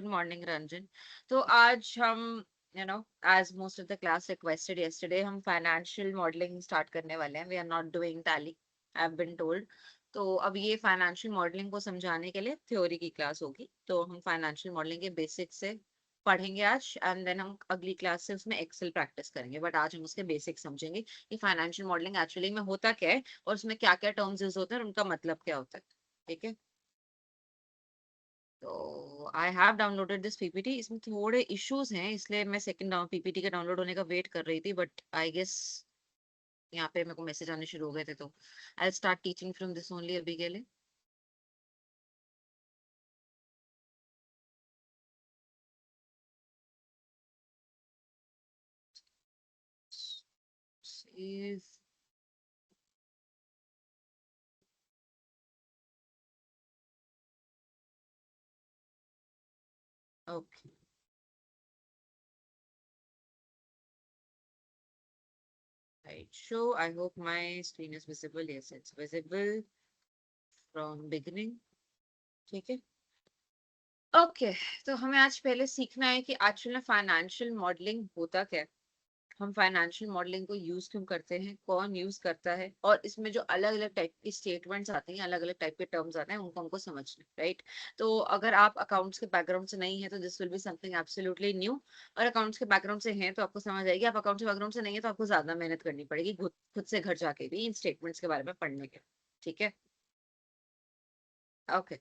Good morning, Ranjan. तो आज हम as most of the class requested yesterday, हम financial modeling start करने वाले हैं. We are not doing tally, I've been told. तो अब ये financial modeling को समझाने के लिए थ्योरी की क्लास होगी. तो हम financial modeling के बेसिक से पढ़ेंगे आज एंड देन हम अगली क्लास से उसमें एक्सेल प्रैक्टिस करेंगे. बट आज हम उसके बेसिक समझेंगे कि फाइनेंशियल मॉडलिंग एक्चुअली में होता क्या है और उसमें क्या क्या टर्म्स यूज होते हैं और उनका मतलब क्या होता है. ठीक है. तो I have downloaded this PPT. इसमें थोड़े इश्यूज हैं इसलिए मैं सेकंड पीपीटी के डाउनलोड होने का वेट कर रही थी. बट आई गेस यहाँ पे मेरे को मैसेज आने शुरू हो गए थे तो I start teaching from this only अभी के लिए. Okay. Right. So I hope my screen is visible. Yes, it's visible from beginning. ठीक है. ओके. तो हमें आज पहले सीखना है कि एक्चुअल में फाइनेंशियल मॉडलिंग होता क्या है, हम फाइनेंशियल मॉडलिंग को यूज क्यों करते हैं, कौन यूज करता है और इसमें जो अलग अलग टाइप की स्टेटमेंट्स आती हैं, अलग अलग टाइप के टर्म्स आते हैं, उनको हमको समझना है. राइट. तो अगर आप अकाउंट्स के बैकग्राउंड से नहीं है तो this will be something absolutely new. और अकाउंट्स के बैकग्राउंड से हैं तो आपको समझ आएगी. आप अकाउंट्स के बैकग्राउंड से नहीं है तो आपको ज्यादा मेहनत करनी पड़ेगी खुद खुद से घर जाके भी इन स्टेटमेंट्स के बारे में पढ़ने के. ठीक है. ओके.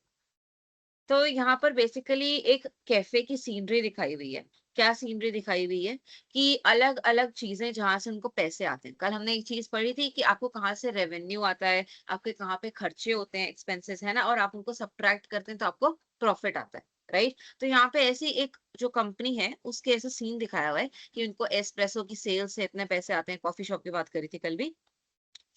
तो यहाँ पर बेसिकली एक कैफे की सीनरी दिखाई हुई है. क्या सीनरी दिखाई हुई है कि अलग अलग चीजें जहां से उनको पैसे आते हैं. कल हमने एक चीज पढ़ी थी कि आपको कहाँ से रेवेन्यू आता है, आपके कहाँ पे खर्चे होते हैं, एक्सपेंसेस है ना, और आप उनको सब्ट्रैक्ट करते हैं तो आपको प्रॉफिट आता है. राइट. तो यहाँ पे ऐसी एक जो कंपनी है उसके ऐसा सीन दिखाया हुआ है कि उनको एस्प्रेसो की सेल से इतने पैसे आते हैं. कॉफी शॉप की बात करी थी कल भी.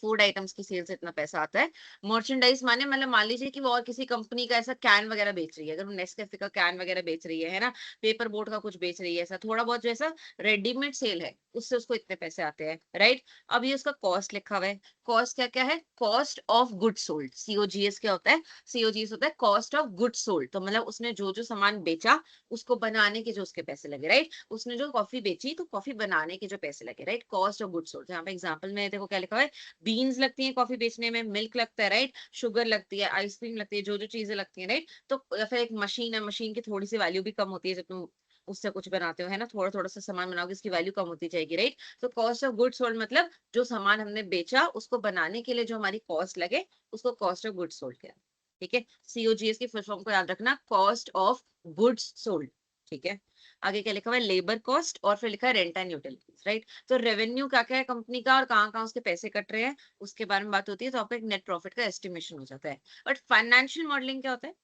फूड आइटम्स की सेल से इतना पैसा आता है. मर्चेंडाइज माने मतलब मान लीजिए कि वो और किसी कंपनी का ऐसा कैन वगैरह बेच रही है. अगर वो नेस्कैफे का कैन वगैरह बेच रही है ना, पेपर बोर्ड का कुछ बेच रही है, ऐसा थोड़ा बहुत जो ऐसा रेडीमेड सेल है उससे उसको इतने पैसे आते हैं. राइट. अब ये उसका कॉस्ट लिखा हुआ है. कॉस्ट क्या क्या है? Cost of good sold. COGS क्या होता है? सीओजीएस होता है कॉस्ट ऑफ गुड सोल्ड. तो मतलब उसने जो जो सामान बेचा उसको बनाने के जो उसके पैसे लगे. राइट. उसने जो कॉफी बेची तो कॉफी बनाने के जो पैसे लगे. Right. Cost of good sold. यहाँ पे एग्जाम्पल में देखो क्या लिखा हुआ है. बीन्स लगती हैं कॉफी बेचने में, मिल्क लगता है. राइट. शुगर लगती है, आइसक्रीम लगती है, जो जो चीजें लगती हैं. राइट. तो या फिर एक मशीन है, मशीन की थोड़ी सी वैल्यू भी कम होती है जब तुम उससे कुछ बनाते हो, है ना, थोड़ा थोड़ा सा सामान बनाओगे इसकी वैल्यू कम होती जाएगी. राइट. तो कॉस्ट ऑफ गुड्स सोल्ड मतलब जो सामान हमने बेचा उसको बनाने के लिए जो हमारी कॉस्ट लगे उसको कॉस्ट ऑफ गुड्स सोल्ड किया. ठीक है. सीओजीएस की फुल फॉर्म को याद रखना, कॉस्ट ऑफ गुड्स सोल्ड. ठीक है. आगे क्या लिखा हुआ है? लेबर कॉस्ट और फिर लिखा है रेंट एंड यूटिलिटीज. राइट. तो रेवेन्यू क्या क्या है कंपनी का और कहाँ कहाँ उसके पैसे कट रहे हैं उसके बारे में बात होती है तो आपको एक नेट प्रॉफिट का एस्टिमेशन हो जाता है. बट फाइनेंशियल मॉडलिंग क्या होता है?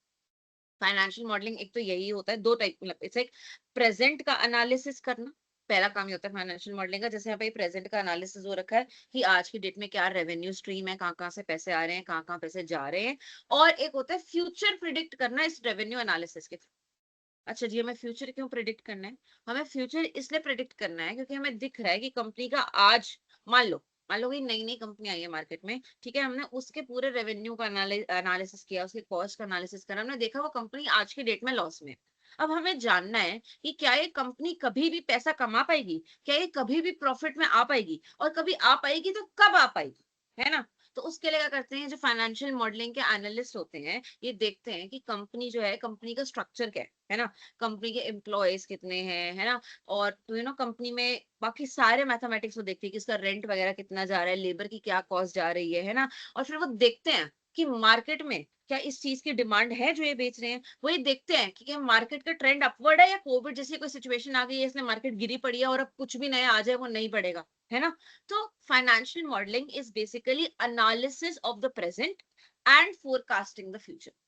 फाइनेंशियल मॉडलिंग एक तो यही होता है, दो टाइप, मतलब इट्स एक प्रेजेंट का एनालिसिस करना. पहला काम ये होता है फाइनेंशियल मॉडलिंग का, जैसे यहाँ पे प्रेजेंट का एनालिसिस हो रखा है कि आज की डेट में क्या रेवेन्यू स्ट्रीम है, कहाँ कहाँ से पैसे आ रहे हैं, कहाँ कहाँ पैसे जा रहे हैं. और एक होता है फ्यूचर प्रिडिक्ट करना इस रेवेन्यू एनालिसिस के थ्रू. अच्छा जी, हमें फ्यूचर क्यों प्रेडिक्ट करना है? हमें फ्यूचर इसलिए प्रेडिक्ट करना है क्योंकि हमें दिख रहा है कि कंपनी का आज, मान लो कोई नई नई कंपनी आई है मार्केट में. ठीक है. हमने उसके पूरे रेवेन्यू का एनालिसिस किया, उसके कॉस्ट का एनालिसिस करा, हमने देखा वो कंपनी आज की डेट में लॉस में है. अब हमें जानना है कि क्या ये कंपनी कभी भी पैसा कमा पाएगी, क्या ये कभी भी प्रॉफिट में आ पाएगी, और कभी आ पाएगी तो कब आ पाएगी, है ना. तो उसके लिए क्या करते हैं, जो फाइनेंशियल मॉडलिंग के एनालिस्ट होते हैं ये देखते हैं कि कंपनी जो है, कंपनी का स्ट्रक्चर क्या है ना, कंपनी के एम्प्लॉयज कितने हैं, है ना, और कंपनी में बाकी सारे मैथमेटिक्स वो देखते हैं कि इसका रेंट वगैरह कितना जा रहा है, लेबर की क्या कॉस्ट जा रही है ना. और फिर वो देखते हैं कि मार्केट में क्या इस चीज की डिमांड है जो ये बेच रहे हैं. वो ये देखते हैं कि क्या मार्केट का ट्रेंड अपवर्ड है या कोविड जैसी कोई सिचुएशन आ गई है इसलिए मार्केट गिरी पड़ी है और अब कुछ भी नया आ जाए वो नहीं बढ़ेगा, है ना. तो financial modeling is basically analysis of the present and forecasting the future.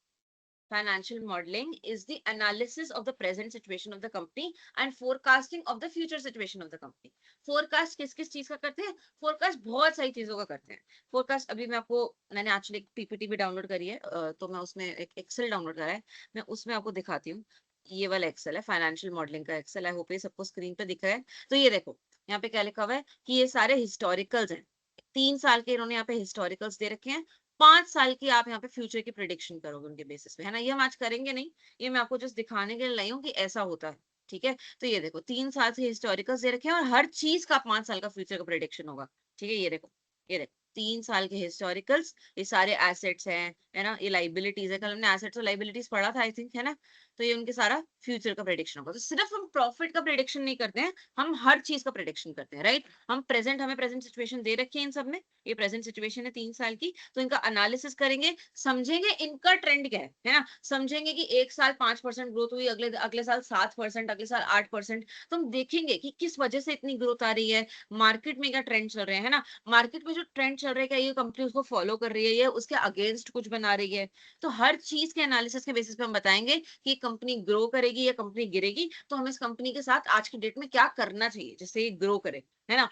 Financial modeling is the analysis of the present situation of the company and forecasting of the future situation of the company. Forecast किस किस चीज का करते हैं? Forecast बहुत सारी चीजों का करते हैं. Forecast अभी मैं आपको, मैंने एक्चुअली एक पीपीटी भी डाउनलोड करी है, तो मैं उसमें एक एक्सेल डाउनलोड करा है, मैं उसमें आपको दिखाती हूँ. ये वाला एक्सेल है, फाइनेंशियल मॉडलिंग का एक्सेल. आई होप ये सबको स्क्रीन पे दिख रहा है. तो ये देखो यहाँ पे क्या लिखा हुआ है कि ये सारे हिस्टोरिकल्स हैं. 3 साल के इन्होंने यहाँ पे हिस्टोरिकल्स दे रखे हैं 5 साल की आप यहाँ पे फ्यूचर की प्रिडिक्शन करोगे उनके बेसिस पे, है ना। ये हम आज करेंगे नहीं, ये मैं आपको जस्ट दिखाने के लिए लाई हूँ कि ऐसा होता है। ठीक है, तो ये देखो 3 साल से हिस्टोरिकल्स दे रखे हैं और हर चीज का 5 साल का फ्यूचर का प्रिडिक्शन होगा। ठीक है, ये देखो 3 साल के हिस्टोरिकल्स, ये सारे एसेट्स हैं, है ना, ये लाइबिलिटीज है। कल हमने एसेट्स और लाइबिलिटीज पढ़ा था आई थिंक, है ना। तो ये उनके सारा फ्यूचर का प्रिडिक्शन होगा। तो सिर्फ हम प्रॉफिट का प्रिडिक्शन नहीं करते हैं, हम हर चीज का प्रिडिक्शन करते हैं, राइट। हम प्रेजेंट, हमें प्रेजेंट सिचुएशन दे रखी है इन सब में, ये प्रेजेंट सिचुएशन है 3 साल की, तो इनका एनालिसिस करेंगे, समझेंगे इनका ट्रेंड क्या है ना। समझेंगे कि एक साल 5% ग्रोथ हुई, अगले अगले साल 7%, अगले साल 8%। तो हम देखेंगे कि किस वजह से इतनी ग्रोथ आ रही है, मार्केट में क्या ट्रेंड चल रहे हैं, है ना। मार्केट में जो ट्रेंड चल रहा है, क्या ये कंपनी उसको फॉलो कर रही है या उसके अगेंस्ट कुछ बना रही है। तो हर चीज के एनालिसिस के बेसिस पे हम बताएंगे कि कंपनी ग्रो करेगी या कंपनी गिरेगी, तो हमें इस कंपनी के साथ आज की डेट में क्या करना चाहिए जिससे ये ग्रो करे, है ना।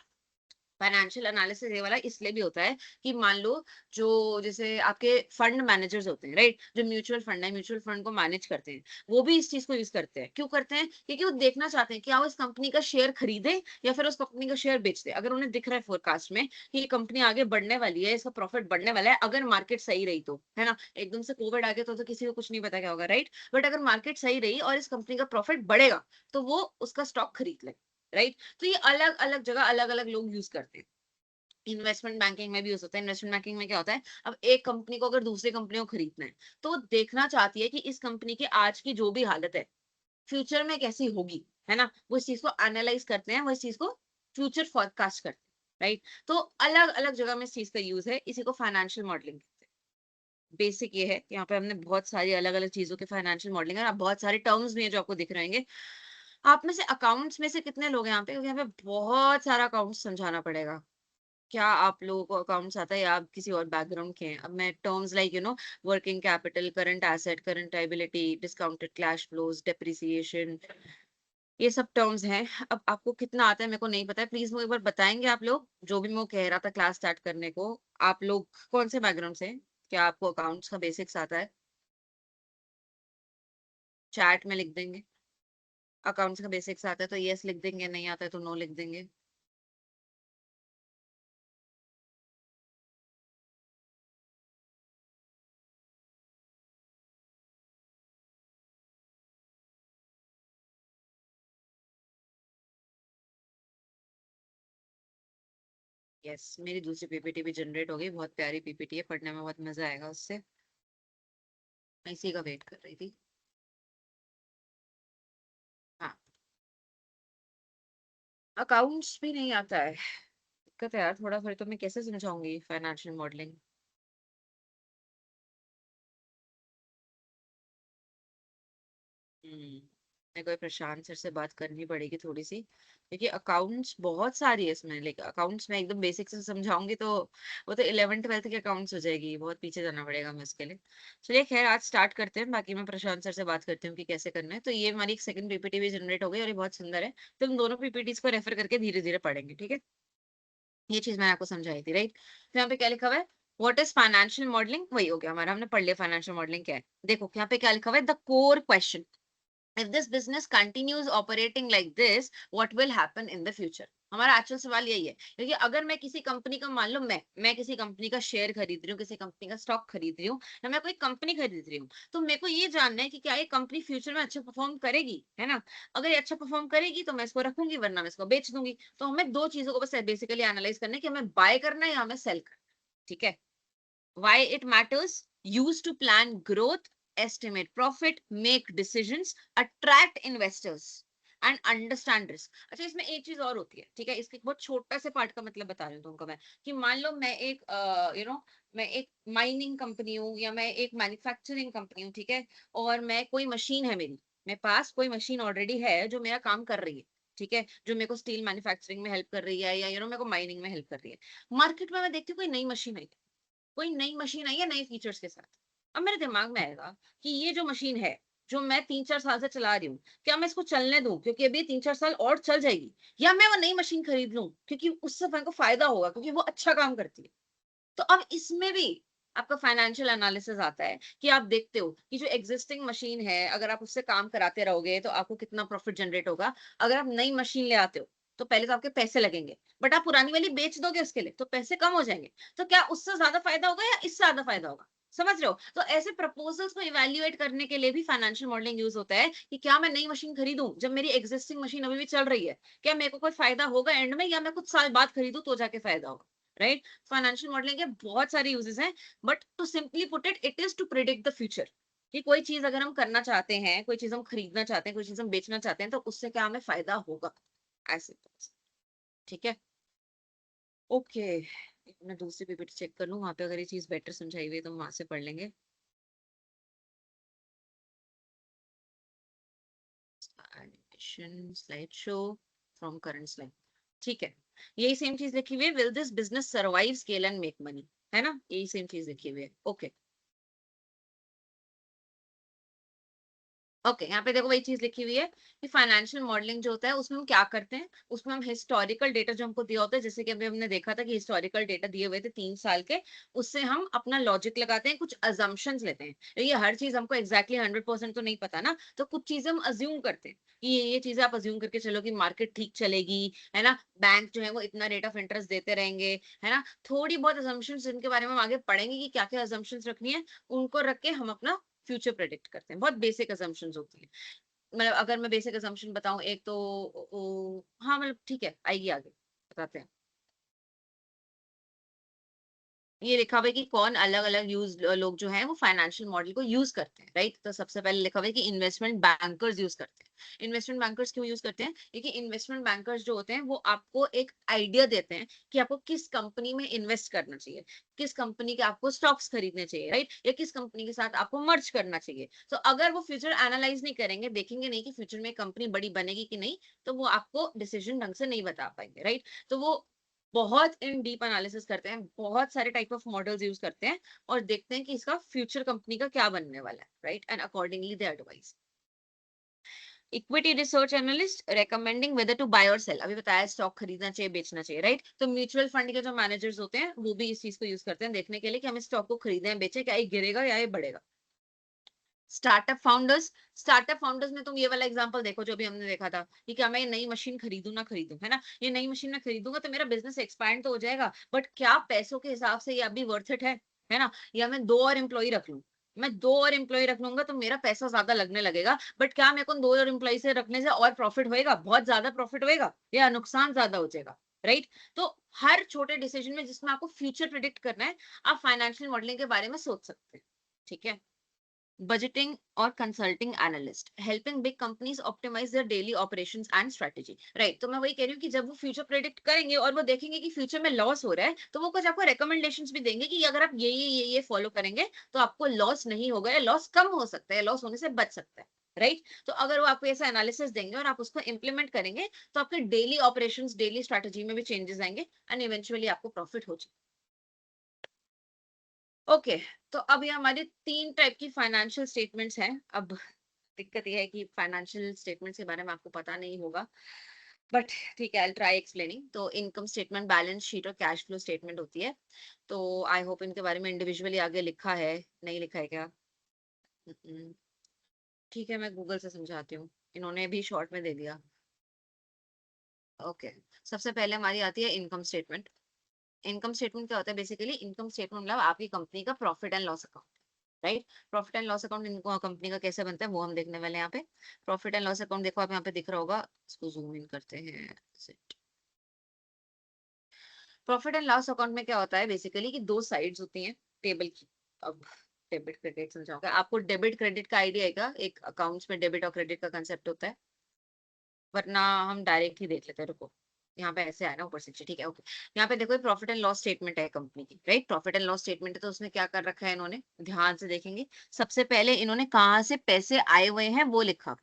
फाइनेंशियल एनालिसिस ये वाला इसलिए भी होता है कि मान लो जो जैसे आपके फंड मैनेजर्स होते हैं, राइट, जो म्यूचुअल फंड है, म्यूचुअल फंड को मैनेज करते हैं, वो भी इस चीज को यूज करते हैं। क्यों करते हैं? क्योंकि वो देखना चाहते हैं क्या वो इस कंपनी का शेयर खरीदे या फिर उस कंपनी का शेयर बेच दे। अगर उन्हें दिख रहा है फोरकास्ट में कि ये कंपनी आगे बढ़ने वाली है, इसका प्रॉफिट बढ़ने वाला है, अगर मार्केट सही रही तो, है ना। एकदम से कोविड आ गया तो किसी को कुछ नहीं पता क्या होगा, राइट। बट अगर मार्केट सही रही और इस कंपनी का प्रॉफिट बढ़ेगा तो वो उसका स्टॉक खरीद ले, राइट। तो ये अलग अलग जगह अलग अलग लोग यूज करते हैं। इन्वेस्टमेंट बैंकिंग में भी हो सकता है। इन्वेस्टमेंट बैंकिंग में क्या होता है, अब एक कंपनी को अगर दूसरी कंपनी को खरीदना है तो वो देखना चाहती है कि इस कंपनी की आज की जो भी हालत है फ्यूचर में कैसी होगी, है ना। वो इस चीज को एनालाइज करते हैं, वो इस चीज को फ्यूचर फोरकास्ट करते हैं, राइट। तो अलग अलग जगह में इस चीज का यूज है, इसी को फाइनेंशियल मॉडलिंग कहते हैं। बेसिक ये है, यहाँ पे हमने बहुत सारी अलग अलग चीजों के फाइनेंशियल मॉडलिंग है। आप बहुत सारे टर्म्स भी हैं जो आपको दिख रहे होंगे। आप में से अकाउंट्स में से कितने लोग हैं यहाँ पे, क्योंकि यहाँ पे बहुत सारा अकाउंट्स समझाना पड़ेगा। क्या आप लोगों को अकाउंट्स आता है या आप किसी और बैकग्राउंड के हैं? अब मैं terms like working capital, current asset, current liability, discounted cash flows, depreciation, ये सब टर्म्स हैं। अब आपको कितना आता है मेरे को नहीं पता है, प्लीज मुझे एक बार बताएंगे आप लोग। जो भी मैं कह रहा था क्लास स्टार्ट करने को, आप लोग कौन से बैकग्राउंड से हैं? क्या आपको अकाउंट्स का बेसिक्स आता है? चैट में लिख देंगे। अकाउंट्स का बेसिक्स आता है तो यस लिख देंगे, नहीं आता है तो नो लिख देंगे। यस, मेरी दूसरी पीपीटी भी जनरेट हो गई, बहुत प्यारी पीपीटी है, पढ़ने में बहुत मजा आएगा उससे। मैं इसी का वेट कर रही थी। हाँ, अकाउंट्स भी नहीं आता है, दिक्कत है यार थोड़ा। फिर तो मैं कैसे समझाऊंगी फाइनेंशियल मॉडलिंग। मेरे को प्रशांत सर से बात करनी पड़ेगी थोड़ी सी, क्योंकि अकाउंट्स बहुत सारी है इसमें। लेकिन अकाउंट्स में एकदम बेसिक से समझाऊंगी तो वो तो 11th 12th के अकाउंट्स हो जाएगी, बहुत पीछे जाना पड़ेगा हमें उसके लिए। चलिए खैर, आज स्टार्ट करते हैं, बाकी मैं प्रशांत सर से बात करती हूँ कि कैसे करना है। तो ये हमारी एक सेकंड पीपीटी भी जनरेट हो गई और ये बहुत सुंदर है, तो हम दोनों पीपीटीज को रेफर करके धीरे धीरे पढ़ेंगे, ठीक है। ये चीज मैंने आपको समझाई थी, राइट। तो यहाँ पे क्या लिखा हुआ है, व्हाट इज फाइनेंशियल मॉडलिंग, वही हो गया हमारा, हमने पढ़ लिया फाइनेंशियल मॉडलिंग क्या है। देखो यहाँ पे क्या लिखा हुआ है, the core question, if this business continues operating like this, what will happen in the future। हमारा एक्चुअल सवाल यही है, क्योंकि अगर मैं किसी कंपनी का, मान लो मैं किसी कंपनी का शेयर खरीद रही हूँ, किसी कंपनी का स्टॉक खरीद रही हूँ, या मैं कोई कंपनी खरीद रही हूँ, तो मेरे को ये जानना है कि क्या ये कंपनी फ्यूचर में अच्छा परफॉर्म करेगी, है ना। अगर ये अच्छा परफॉर्म करेगी तो मैं इसको रखूंगी, वरना मैं इसको बेच दूंगी। तो हमें दो चीजों को बस बेसिकली एनालाइज करना है कि हमें बाय करना है या हमें सेल करना है, ठीक है। Why it matters, used to plan growth, estimate profit, make decisions, attract investors and understand risk। अच्छा, इसमें एक चीज और होती है, ठीक है, इसके बहुत छोटा से पार्ट का मतलब बता रही हूँ तुमको मैं, कि मान लो मैं एक मैं एक माइनिंग कंपनी हूँ या मैं एक मैन्युफैक्चरिंग कंपनी हूँ, ठीक है। और मैं कोई मशीन है मेरी, मेरे पास कोई मशीन ऑलरेडी है जो मेरा काम कर रही है, ठीक है, जो मेरे को स्टील मैन्युफैक्चरिंग में हेल्प कर रही है या मेरे को माइनिंग में हेल्प कर रही है। मार्केट में मैं देखती हूँ कोई नई मशीन आई, कोई नई मशीन आई है नए फीचर्स के साथ। अब मेरे दिमाग में आएगा कि ये जो मशीन है, जो मैं 3 4 साल से चला रही हूँ, क्या मैं इसको चलने दूं क्योंकि अभी 3 4 साल और चल जाएगी, या मैं वो नई मशीन खरीद लूं क्योंकि उससे मेरे को फायदा होगा क्योंकि वो अच्छा काम करती है। तो अब इसमें भी आपका फाइनेंशियल एनालिसिस आता है कि आप देखते हो कि जो एग्जिस्टिंग मशीन है, अगर आप उससे काम कराते रहोगे तो आपको कितना प्रॉफिट जनरेट होगा। अगर आप नई मशीन ले आते हो तो पहले तो आपके पैसे लगेंगे, बट आप पुरानी वाली बेच दोगे उसके लिए तो पैसे कम हो जाएंगे। तो क्या उससे ज्यादा फायदा होगा या इससे ज्यादा फायदा होगा? समझ रहे हो? तो ऐसे प्रपोजल्स को इवैल्यूएट करने के लिए भी फाइनेंशियल मॉडलिंग यूज होता है कि क्या मैं नई मशीन खरीदूं जब मेरी एग्जिस्टिंग मशीन अभी भी चल रही है? क्या मेरे को कोई फायदा होगा एंड में, या मैं कुछ साल बाद खरीदूं तो जाके फायदा होगा? राइट? फाइनेंशियल मॉडलिंग के बहुत सारे यूजेस हैं, but to simply put it, it is to predict the future. कि कोई चीज अगर हम करना चाहते हैं, कोई चीज हम खरीदना चाहते हैं, कोई चीज हम बेचना चाहते हैं, तो उससे क्या हमें फायदा होगा, ऐसे। ठीक है, ओके। मैं दूसरी पीपीटी चेक कर लूँ, वहां पे अगर ये चीज बेटर समझाई हुई है तो हम वहां से पढ़ लेंगे। Animation slide show from current slide. ठीक है, यही सेम चीज लिखी हुई है, will this business survive scale and make money, है ना? यही सेम चीज लिखी हुई है, ओके। ओके, यहाँ पे देखो वही चीज लिखी हुई है कि फाइनेंशियल मॉडलिंग जो होता है उसमें हम क्या करते हैं, उसमें हम हिस्टोरिकल डेटा जो हमको दिया होता है, जैसे कि अभी हमने देखा था कि हिस्टोरिकल डेटा दिए हुए थे 3 साल के, उससे हम अपना लॉजिक लगाते हैं, कुछ अजम्पशंस लेते हैं। ये हर चीज हमको एग्जैक्टली 100% तो नहीं पता ना, तो कुछ चीजें हम अज्यूम करते हैं कि ये चीजें आप अज्यूम करके चलो कि मार्केट ठीक चलेगी, है ना, बैंक जो है वो इतना रेट ऑफ इंटरेस्ट देते रहेंगे, है ना। थोड़ी बहुत अजम्पशंस जिनके बारे में हम आगे पढ़ेंगे कि क्या क्या अजम्पशंस रखनी है, उनको रख के हम अपना फ्यूचर प्रेडिक्ट करते हैं। बहुत बेसिक असम्पशंस होती है। मतलब अगर मैं बेसिक असम्पशन बताऊं एक तो हाँ मतलब ठीक है, आइए आगे बताते हैं। ये लिखा हुआ है कि कौन अलग अलग यूज लोग जो हैं वो फाइनेंशियल मॉडल को यूज करते हैं, राइट? तो सबसे पहले लिखा हुआ है कि इन्वेस्टमेंट बैंकर्स यूज करते हैं। इन्वेस्टमेंट बैंकर्स क्यों यूज करते हैं? क्योंकि इन्वेस्टमेंट बैंकर्स जो होते हैं वो आपको एक आइडिया देते हैं कि आपको किस कंपनी में इन्वेस्ट करना चाहिए, किस कंपनी के आपको स्टॉक्स खरीदने चाहिए, राइट? या किस कंपनी के साथ आपको मर्ज करना चाहिए। तो अगर वो फ्यूचर एनालाइज नहीं करेंगे, देखेंगे नहीं कि फ्यूचर में कंपनी बड़ी बनेगी कि नहीं, तो वो आपको डिसीजन ढंग से नहीं बता पाएंगे, राइट? तो वो बहुत इन डीप एनालिसिस करते हैं, बहुत सारे टाइप ऑफ मॉडल्स यूज करते हैं और देखते हैं कि इसका फ्यूचर कंपनी का क्या बनने वाला है, right? And accordingly they advise. Equity research analyst recommending whether to buy और सेल, अभी बताया स्टॉक खरीदना चाहिए बेचना चाहिए, राइट? तो म्यूचुअल फंड के जो मैनेजर्स होते हैं वो भी इस चीज को यूज करते हैं देखने के लिए कि हमें स्टॉक को खरीदना है बेचे, क्या ये गिरेगा या ये बढ़ेगा। स्टार्टअप फाउंडर्स में तुम ये वाला एग्जांपल देखो जो भी हमने देखा था कि क्या मैं ये नई मशीन खरीदूं ना खरीदूं, है ना? ये नई मशीन में खरीदूंगा तो मेरा बिजनेस एक्सपैंड तो हो जाएगा, बट क्या पैसों के हिसाब से ये अभी वर्थ इट है ना? या मैं 2 और एम्प्लॉय रख लूं, मैं 2 और एम्प्लॉय रख लूंगा तो मेरा पैसा ज्यादा लगने लगेगा, बट क्या मेरे को 2 और एम्प्लॉय से रखने से और प्रॉफिट होएगा, बहुत ज्यादा प्रॉफिट होएगा, या नुकसान ज्यादा हो जाएगा, राइट? तो हर छोटे डिसीजन में जिसमें आपको फ्यूचर प्रिडिक्ट करना है, आप फाइनेंशियल मॉडलिंग के बारे में सोच सकते हैं। ठीक है, budgeting और consulting analyst helping big companies optimise their daily operations and strategy, right? तो मैं वही कह रही हूँ कि जब वो फ्यूचर प्रेडिक्ट करेंगे और वो देखेंगे कि फ्यूचर में लॉस हो रहा है, तो वो कुछ आपको रिकमेंडेशंस भी देंगे कि अगर आप ये फॉलो करेंगे तो आपको लॉस नहीं होगा, या लॉस कम हो सकता है, लॉस होने से बच सकता है, राइट? तो अगर वो आपको ऐसा एनालिसिस देंगे और आप उसको इंप्लीमेंट करेंगे तो आपके डेली ऑपरेशंस डेली स्ट्रेटजी में भी चेंजेस आएंगे एंड इवेंचुअली आपको प्रॉफिट हो जाए। ओके, तो अब ये हमारी 3 टाइप की फाइनेंशियल स्टेटमेंट्स हैं। अब दिक्कत ये है कि फाइनेंशियल स्टेटमेंट्स के बारे में आपको पता नहीं होगा, बट ठीक है, आई ट्राई एक्सप्लेनिंग। तो इनकम स्टेटमेंट, बैलेंस शीट और कैश फ्लो स्टेटमेंट होती है। तो आई होप इनके बारे में इंडिविजुअली आगे लिखा है, नहीं लिखा है क्या? हम्म, ठीक है, मैं गूगल से समझाती हूँ, इन्होंने भी शॉर्ट में दे दिया। ओके, सबसे पहले हमारी आती है इनकम स्टेटमेंट। इनकम स्टेटमेंट क्या होता है? बेसिकली इनकम स्टेटमेंट मतलब आपकी कंपनी का profit and loss account, right? Profit and loss account इनको कंपनी का कैसे बनता है वो हम देखने वाले हैं यहाँ पे। प्रॉफिट एंड लॉस अकाउंट देखो आप यहाँ पे दिख रहा होगा, इसको जूम इन करते हैं। प्रॉफिट एंड लॉस अकाउंट में क्या होता है बेसिकली कि 2 साइड्स होती हैं टेबल की। अब डेबिट क्रेडिट समझाऊंगा आपको। डेबिट क्रेडिट का आइडिया है क्या? एक अकाउंट्स में डेबिट और क्रेडिट का कंसेप्ट होता है, वरना हम डायरेक्ट ही देख लेते हैं, रुको। यहाँ पे ऐसे आया ना ऊपर से, ठीक है, ओके। यहाँ पे देखो प्रॉफिट एंड लॉस स्टेटमेंट है कंपनी की, right? Profit and loss statement है, तो उसमें क्या कर रखा है इन्होंने, ध्यान से देखेंगे। सबसे पहले इन्होंने कहाँ से पैसे आए हुए हैं वो लिखा।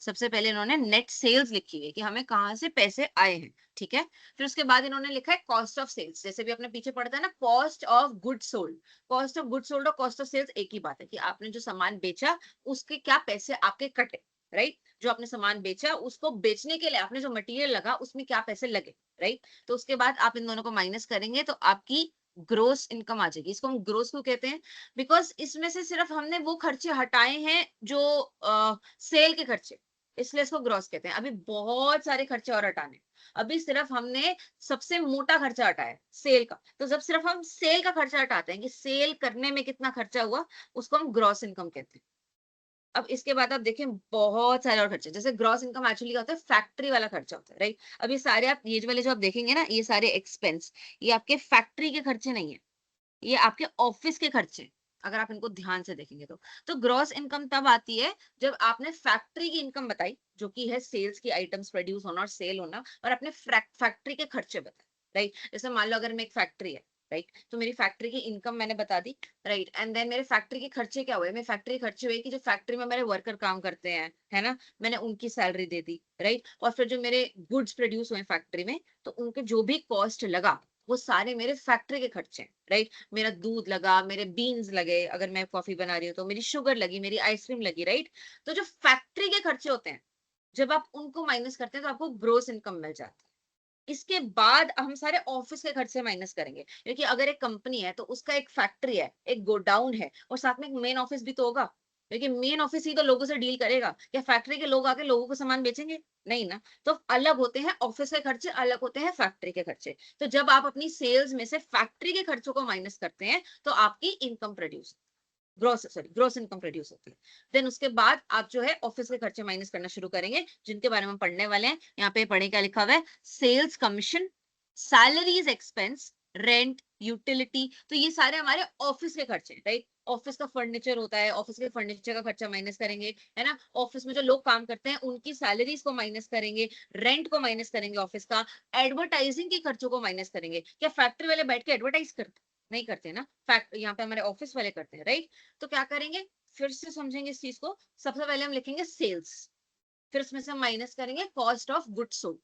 सबसे पहले इन्होंने नेट सेल्स लिखी है कि हमें कहाँ से पैसे आए हैं, ठीक है। फिर उसके बाद इन्होंने लिखा है कॉस्ट ऑफ सेल्स, जैसे भी अपने पीछे पड़ता है ना, cost of good sold. Cost of good sold और कॉस्ट ऑफ सेल्स एक ही बात है कि आपने जो सामान बेचा उसके क्या पैसे आपके कटे, राइट? जो आपने सामान बेचा उसको बेचने के लिए आपने जो मटेरियल लगा उसमें क्या पैसे लगे, राइट? तो उसके बाद आप इन दोनों को माइनस करेंगे तो आपकी ग्रोस इनकम आ जाएगी। इसको हम ग्रोस क्यों कहते हैं? बिकॉज इसमें से सिर्फ हमने वो खर्चे हटाए हैं जो सेल के खर्चे, इसलिए इसको ग्रॉस कहते हैं। अभी बहुत सारे खर्चे और हटाने हैं। अभी सिर्फ हमने सबसे मोटा खर्चा हटाया है, सेल का। तो जब सिर्फ हम सेल का खर्चा हटाते हैं कि सेल करने में कितना खर्चा हुआ, उसको हम ग्रॉस इनकम कहते हैं। अब इसके बाद आप देखें बहुत सारे और खर्चे, जैसे ग्रॉस इनकम एक्चुअली क्या होता है, फैक्ट्री वाला खर्चा होता है, राइट। अब ये सारे आप ये वाले जो आप देखेंगे ना, ये सारे एक्सपेंस, ये आपके फैक्ट्री के खर्चे नहीं है, ये आपके ऑफिस के खर्चे हैं, अगर आप इनको ध्यान से देखेंगे तो ग्रॉस इनकम तब आती है जब आपने फैक्ट्री की इनकम बताई, जो कि है सेल्स की, आइटम्स प्रोड्यूस होना और सेल होना, और अपने फैक्ट्री के खर्चे बताए, राइट। जैसे मान लो अगर मैं एक फैक्ट्री है, राइट, तो मेरी फैक्ट्री की इनकम मैंने बता दी, राइट, एंड देन मेरे फैक्ट्री के खर्चे क्या हुए, मेरे फैक्ट्री के खर्चे हुए कि जो फैक्ट्री में मेरे वर्कर काम करते हैं, है ना, मैंने उनकी सैलरी दे दी, राइट, और फिर जो मेरे गुड्स प्रोड्यूस हुए फैक्ट्री में, तो उनके जो भी कॉस्ट लगा, वो सारे मेरे फैक्ट्री के खर्चे हैं, राइट। मेरा दूध लगा, मेरे बीन्स लगे, अगर मैं कॉफी बना रही हूँ तो मेरी शुगर लगी, मेरी आइसक्रीम लगी, राइट। तो जो फैक्ट्री के खर्चे होते हैं, जब आप उनको माइनस करते हैं तो आपको ग्रोस इनकम मिल जाती है। इसके बाद हम सारे ऑफिस के खर्चे माइनस करेंगे, क्योंकि अगर एक कंपनी है तो उसका एक फैक्ट्री है, एक गोडाउन है, और साथ में एक मेन ऑफिस भी तो होगा, क्योंकि मेन ऑफिस ही तो लोगों से डील करेगा। क्या फैक्ट्री के लोग आके लोगों को सामान बेचेंगे? नहीं ना। तो अलग होते हैं ऑफिस के खर्चे, अलग होते हैं फैक्ट्री के खर्चे। तो जब आप अपनी सेल्स में से फैक्ट्री के खर्चों को माइनस करते हैं, तो आपकी income produce, gross income produce होती है। देन उसके बाद आप जो है ऑफिस के खर्चे माइनस करना शुरू करेंगे, जिनके बारे में हम पढ़ने वाले हैं। यहाँ पे पढ़े क्या लिखा हुआ है, sales commission, salaries expense, rent, utility. तो ये सारे हमारे ऑफिस के खर्चे, राइट। ऑफिस का फर्नीचर होता है, ऑफिस के फर्नीचर का खर्चा माइनस करेंगे, है ना। ऑफिस में जो लोग काम करते हैं उनकी सैलरीज को माइनस करेंगे, रेंट को माइनस करेंगे ऑफिस का, एडवर्टाइजिंग के खर्चों को माइनस करेंगे। क्या फैक्ट्री वाले बैठ के एडवर्टाइज करते? नहीं करते ना। फैक्ट यहाँ पे हमारे ऑफिस वाले करते हैं, राइट। तो क्या करेंगे, फिर से समझेंगे इस चीज को। सबसे पहले हम लिखेंगे सेल्स, फिर उसमें से हम माइनस करेंगे cost of good sold.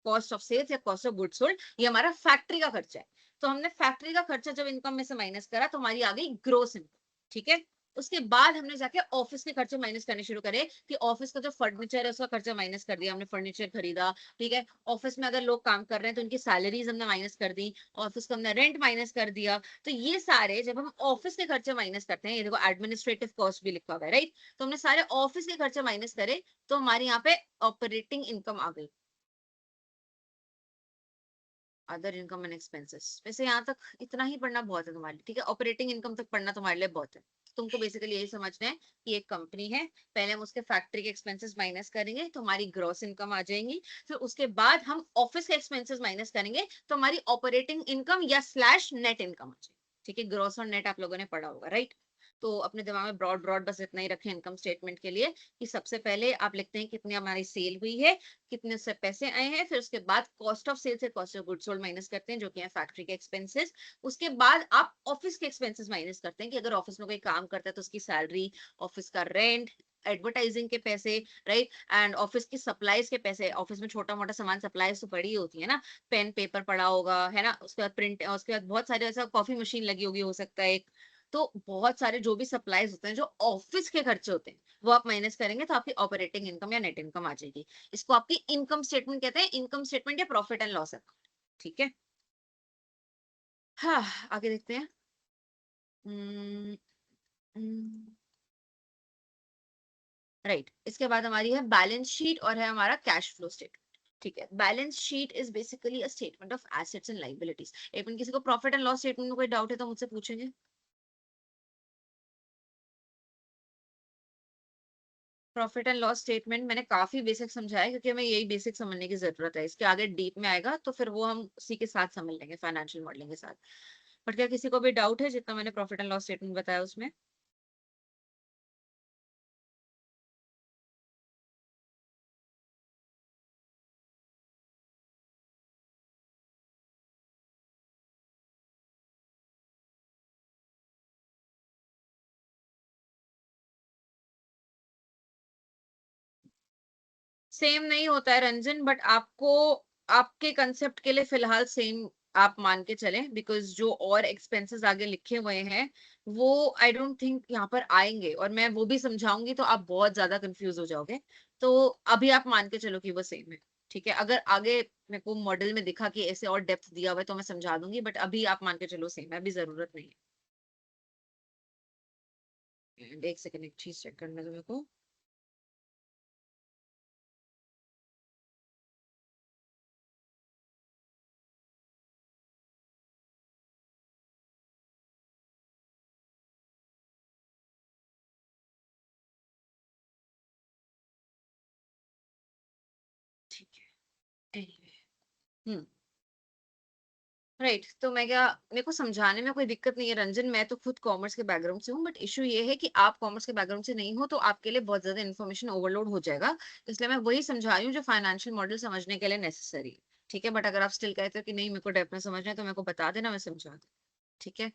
Cost of sales या कॉस्ट ऑफ गुड सोल्ड, ये हमारा फैक्ट्री का खर्चा है। तो हमने फैक्ट्री का खर्चा जब इनकम में से माइनस करा, तो हमारी आ गई ग्रोस इनकम, ठीक है। उसके बाद हमने जाके ऑफिस के खर्चे माइनस करने शुरू करे, कि ऑफिस का जो फर्नीचर है उसका खर्चा माइनस कर दिया हमने, फर्नीचर खरीदा, ठीक है। ऑफिस में अगर लोग काम कर रहे हैं तो उनकी सैलरीज हमने माइनस कर दी, ऑफिस का हमने रेंट माइनस कर दिया। तो ये सारे जब हम ऑफिस के खर्चे माइनस करते हैं, ये देखो एडमिनिस्ट्रेटिव कॉस्ट भी लिखा हुआ है, राइट। तो हमने सारे ऑफिस के खर्चे माइनस करे, तो हमारे यहाँ पे ऑपरेटिंग इनकम आ गई, अदर इनकम एंड एक्सपेंसेस। वैसे यहाँ तक इतना ही पढ़ना बहुत है तुम्हारे लिए, ठीक है। ऑपरेटिंग इनकम तक पढ़ना तुम्हारे लिए बहुत है। तुमको बेसिकली यही समझना है कि एक कंपनी है, पहले हम उसके फैक्ट्री के एक्सपेंसेस माइनस करेंगे तो हमारी ग्रॉस इनकम आ जाएंगी। फिर उसके बाद हम ऑफिस के एक्सपेंसेस माइनस करेंगे तो हमारी ऑपरेटिंग इनकम या स्लैश नेट इनकम आ जाएगी, ठीक है। ग्रॉस और नेट आप लोगों ने पढ़ा होगा, राइट। तो अपने दिमाग में ब्रॉड ब्रॉड बस इतना ही रखें इनकम स्टेटमेंट के लिए, कि सबसे पहले आप लिखते हैं कितनी हमारी सेल हुई है, कितने से पैसे आए हैं, फिर उसके बाद कॉस्ट ऑफ सेल्स से cost of goods sold minus करते हैं, जो कि है फैक्ट्री के एक्सपेंसेस। उसके बाद आप ऑफिस के एक्सपेंसेस माइनस करते हैं, कि अगर ऑफिस में कोई काम करता है तो उसकी सैलरी, ऑफिस का रेंट, एडवर्टाइजिंग के पैसे, राइट, एंड ऑफिस की सप्लाईज के पैसे। ऑफिस में छोटा मोटा सामान सप्लाईज तो पड़ी होती है ना, पेन पेपर पड़ा होगा, है ना, उसके बाद प्रिंट, उसके बाद बहुत सारे, ऐसा कॉफी मशीन लगी होगी हो सकता है एक। तो बहुत सारे जो भी सप्लाईज होते हैं, जो ऑफिस के खर्चे होते हैं, वो आप माइनस करेंगे तो आपकी ऑपरेटिंग इनकम या नेट इनकम आ जाएगी। इसको आपकी इनकम स्टेटमेंट कहते हैं, इनकम स्टेटमेंट या प्रॉफिट एंड लॉस अकाउंट, ठीक है। हाँ, आगे देखते हैं। राइट, इसके बाद हमारी है बैलेंस शीट और है हमारा कैश फ्लो स्टेटमेंट, ठीक है। Balance sheet is basically a statement of assets and liabilities. even किसी को प्रॉफिट एंड लॉस स्टेटमेंट में कोई डाउट है तो मुझसे पूछेंगे। प्रॉफिट एंड लॉस स्टेटमेंट मैंने काफी बेसिक समझाया है, क्योंकि हमें यही बेसिक समझने की जरूरत है। इसके आगे डीप में आएगा तो फिर वो हम उसी के साथ समझ लेंगे, फाइनेंशियल मॉडलिंग के साथ। बट क्या किसी को भी डाउट है जितना मैंने प्रॉफिट एंड लॉस स्टेटमेंट बताया उसमें? सेम नहीं होता है रंजन, बट आपको, आपके कंसेप्ट के लिए फिलहाल सेम आप मान के चलें, बिकॉज जो और एक्सपेंसेस आगे लिखे हुए हैं वो आई डोंट थिंक यहाँ पर आएंगे, और मैं वो भी समझाऊंगी तो आप बहुत ज्यादा कंफ्यूज हो जाओगे। तो अभी आप मान के चलो कि वो सेम है, ठीक है। अगर आगे मेरे को मॉडल में दिखा कि ऐसे और डेप्थ दिया हुआ है तो मैं समझा दूंगी, बट अभी आप मान के चलो सेम है, अभी जरूरत नहीं है। एक सेकंड, एक चीज चेक करना है मेरे को। ठीक है, एनीवे। हम्म। राइट, तो मैं क्या, मेरे को समझाने में कोई दिक्कत नहीं है रंजन, मैं तो खुद कॉमर्स के बैकग्राउंड से हूँ, बट इशू ये है कि आप कॉमर्स के बैकग्राउंड से नहीं हो तो आपके लिए बहुत ज्यादा इन्फॉर्मेशन ओवरलोड हो जाएगा। इसलिए मैं वही समझा रही हूँ जो फाइनेंशियल मॉडल समझने के लिए नेसेसरी है। ठीक है, बट अगर आप स्टिल कहते हो कि नहीं मेरे को डेप्थ में समझना है तो मेरे को बता देना, मैं समझा दूँ। ठीक है।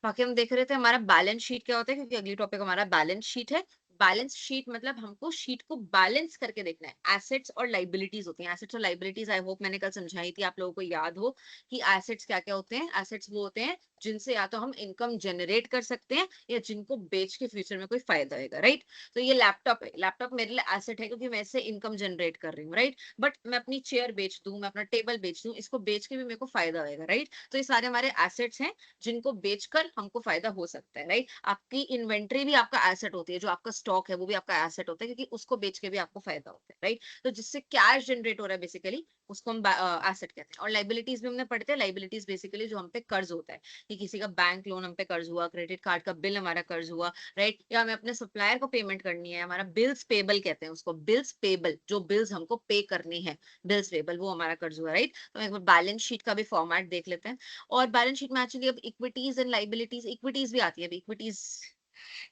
बाकी हम देख रहे थे हमारा बैलेंस शीट क्या होता है, क्योंकि अगली टॉपिक हमारा बैलेंस शीट है। बैलेंस शीट मतलब हमको शीट को बैलेंस करके देखना है। एसेट्स और लाइबिलिटीज होती हैं। एसेट्स और लाइबिलिटीज आई होप मैंने कल समझाई थी, आप लोगों को याद हो कि एसेट्स क्या क्या होते हैं। एसेट्स वो होते हैं जिनसे या तो हम इनकम जनरेट कर सकते हैं या जिनको बेच के फ्यूचर में कोई फायदा होगा, राइट। तो ये लैपटॉप है, लैपटॉप मेरे लिए एसेट है क्योंकि मैं इससे इनकम जनरेट कर रही हूँ, राइट। बट मैं अपनी चेयर बेच दूं, मैं अपना टेबल बेच दूं, इसको बेच के भी मेरे को फायदा होगा, राइट। तो ये सारे हमारे एसेट्स हैं जिनको बेचकर हमको फायदा हो सकता है, राइट। आपकी इन्वेंट्री भी आपका एसेट होती है, जो आपका स्टॉक है वो भी आपका एसेट होता है क्योंकि उसको बेच के भी आपको फायदा होता है, राइट। तो जिससे कैश जनरेट हो रहा है बेसिकली उसको हम एसेट कहते हैं। और लाइबिलिटीज भी हमने पढ़ते हैं। लाइबिलिटीज बेसिकली जो हम पे कर्ज होता है, कि किसी का बैंक लोन हम पे कर्ज हुआ, क्रेडिट कार्ड का बिल हमारा कर्ज हुआ, राइट, या हमें अपने सप्लायर को पेमेंट करनी है, हमारा बिल्स पेबल कहते हैं उसको, बिल्स पेबल, जो बिल्स हमको पे करने हैं, बिल्स पेबल, वो हमारा कर्ज हुआ, राइट। तो एक बार बैलेंस शीट का भी फॉर्मेट देख लेते हैं। और बैलेंस शीट में एक्चुअली अब इक्विटीज एंड लाइबिलिटीज, इक्विटीज भी आती है। इक्विटीज,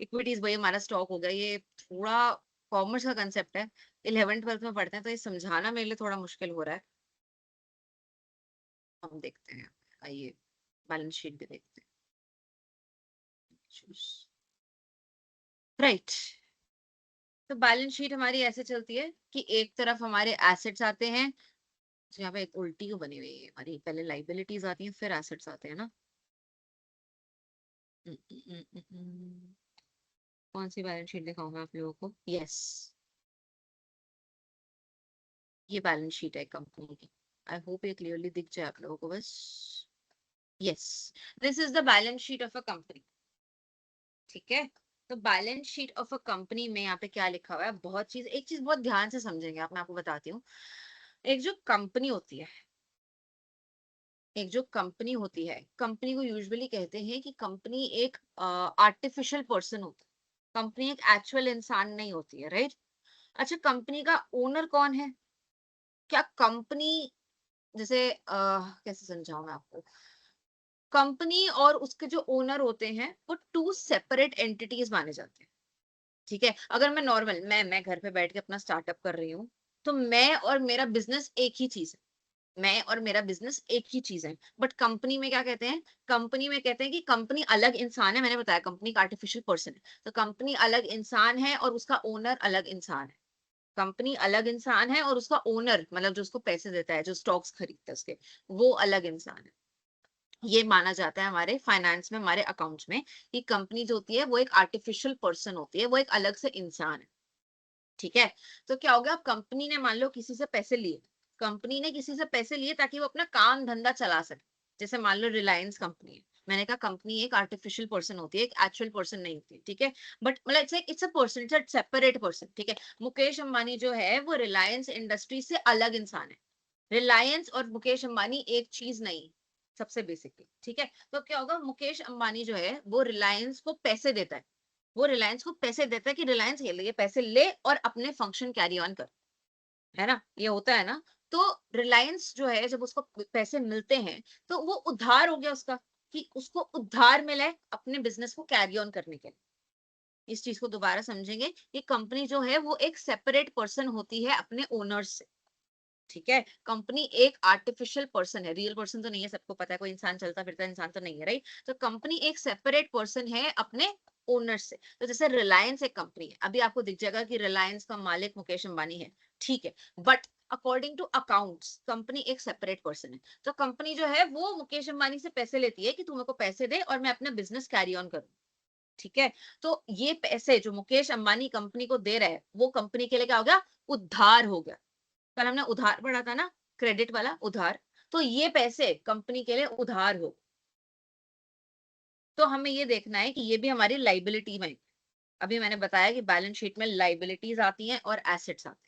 इक्विटीज भाई हमारा स्टॉक हो गया, ये थोड़ा कॉमर्स का कंसेप्ट है, 11th 12th में पढ़ते हैं, तो ये समझाना मेरे लिए थोड़ा मुश्किल हो रहा है। हम देखते हैं, आइए बैलेंस शीट भी देखते हैं, राइट। तो बैलेंस शीट हमारी ऐसे चलती है कि एक तरफ हमारे एसेट्स आते हैं, तो यहाँ पे एक उल्टी क्यों बनी हुई है हमारी, पहले लाइबिलिटीज आती हैं फिर एसेट्स आते हैं ना। कौन सी बैलेंस शीट दिखाऊं मैं आप लोगों को, यस, ये बैलेंस शीट है कंपनी की। आई होप ये क्लियरली दिख जाए आप लोगों को बस। Yes, this is the balance sheet of a company. ठीक है। तो balance sheet of a company में यहाँ पे क्या लिखा हुआ है, बहुत चीज, एक चीज बहुत ध्यान से समझेंगे आप, मैं आपको बताती हूँ। एक जो कंपनी होती है, एक जो कंपनी होती है, कंपनी को यूजुअली कहते हैं कि कंपनी एक आर्टिफिशियल पर्सन होता है। कंपनी एक एक्चुअल इंसान नहीं होती है, राइट। अच्छा, कंपनी का ओनर कौन है? क्या कंपनी, जैसे कैसे समझाऊं मैं आपको, कंपनी और उसके जो ओनर होते हैं वो टू सेपरेट एंटिटीज माने जाते हैं। ठीक है। अगर मैं नॉर्मल, मैं घर पे बैठ के अपना स्टार्टअप कर रही हूँ, तो मैं और मेरा बिजनेस एक ही चीज है, मैं और मेरा बिजनेस एक ही चीज है। बट कंपनी में क्या कहते हैं, कंपनी में कहते हैं कि कंपनी अलग इंसान है। मैंने बताया कंपनी का आर्टिफिशियल पर्सन है, तो कंपनी अलग इंसान है और उसका ओनर अलग इंसान है। कंपनी अलग इंसान है और उसका ओनर मतलब जो उसको पैसे देता है, जो स्टॉक्स खरीदता है उसके, वो अलग इंसान है। ये माना जाता है हमारे फाइनेंस में, हमारे अकाउंट्स में, कि कंपनी जो होती है वो एक आर्टिफिशियल पर्सन होती है, वो एक अलग से इंसान है। ठीक है। तो क्या हो गया, अब कंपनी ने मान लो किसी से पैसे लिए, कंपनी ने किसी से पैसे लिए ताकि वो अपना काम धंधा चला सके। जैसे मान लो रिलायंस कंपनी है, मैंने कहा कंपनी एक आर्टिफिशियल पर्सन होती है, एक एक्चुअल पर्सन नहीं होती, ठीक है। बट मतलब it's a person, it's a separate person, ठीक है। मुकेश अंबानी जो है वो रिलायंस इंडस्ट्री से अलग इंसान है। रिलायंस और मुकेश अंबानी एक चीज नहीं, सबसे बेसिकली, ठीक है। तो क्या होगा, मुकेश अंबानी जो है वो रिलायंस को पैसे देता है, वो रिलायंस को पैसे देता है कि रिलायंस ये पैसे ले और अपने फंक्शन कैरी ऑन कर, है ना, ये होता है ना। तो रिलायंस जो है जब उसको पैसे मिलते हैं तो वो उधार हो गया उसका, कि उसको उधार मिला है अपने बिजनेस को कैरी ऑन करने के लिए। इस चीज को दोबारा समझेंगे कि कंपनी जो है वो एक सेपरेट पर्सन होती है अपने ओनर्स से। ठीक है। कंपनी एक आर्टिफिशियल पर्सन है, रियल पर्सन तो नहीं है, सबको पता है, कोई इंसान चलता फिरता इंसान तो नहीं है, राइट। तो कंपनी एक सेपरेट पर्सन है अपने ओनर से। तो जैसे रिलायंस एक कंपनी है, अभी आपको दिख जाएगा कि रिलायंस का मालिक मुकेश अंबानी है, ठीक है। But according to accounts company एक सेपरेट पर्सन है। तो कंपनी जो है वो मुकेश अंबानी से पैसे लेती है कि तू मेरे को पैसे दे और मैं अपना बिजनेस कैरी ऑन करूं। ठीक है। तो ये पैसे जो मुकेश अंबानी कंपनी को दे रहा है वो कंपनी के लिए क्या हो गया, उधार हो गया। कल हमने उधार पढ़ा था ना, क्रेडिट वाला उधार। तो ये पैसे कंपनी के लिए उधार हो, तो हमें ये देखना है कि ये भी हमारी लाइबिलिटी में। अभी मैंने बताया कि बैलेंस शीट में लाइबिलिटीज आती हैं और एसेट्स आते हैं।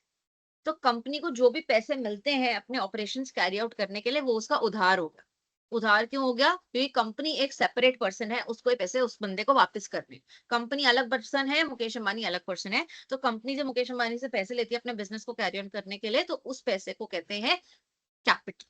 तो कंपनी को जो भी पैसे मिलते हैं अपने ऑपरेशंस कैरी आउट करने के लिए वो उसका उधार होगा। उधार क्यों हो गया? क्योंकि कंपनी एक सेपरेट पर्सन है, उसको ये पैसे उस बंदे को वापस करने। कंपनी अलग पर्सन है, मुकेश अंबानी अलग पर्सन है। तो कंपनी जब मुकेश अंबानी से पैसे लेती है अपने बिजनेस को कैरी ऑन करने के लिए, तो उस पैसे को कहते हैं कैपिटल।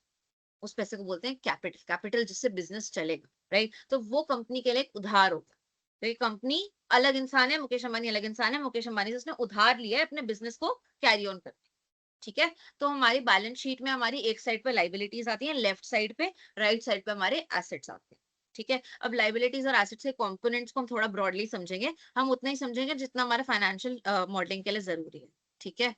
उस पैसे को बोलते हैं कैपिटल। कैपिटल जिससे बिजनेस चलेगा, राइट? तो वो कंपनी के लिए एक उधार होगा। तो ये कंपनी अलग इंसान है, मुकेश अंबानी अलग इंसान है। मुकेश अंबानी से उसने उधार लिया है अपने बिजनेस को कैरी ऑन करने। ठीक है? तो हमारी बैलेंस शीट में हमारी एक साइड पे लाइबिलिटीज आती हैं, लेफ्ट साइड पे, राइट साइड पे हमारे एसेट्स आते हैं। ठीक है? अब लाइबिलिटीज और एसेट्स के कंपोनेंट्स को हम थोड़ा ब्रॉडली समझेंगे। हम उतना ही समझेंगे जितना हमारे फाइनेंशियल मॉडलिंग के लिए जरूरी है। ठीक है?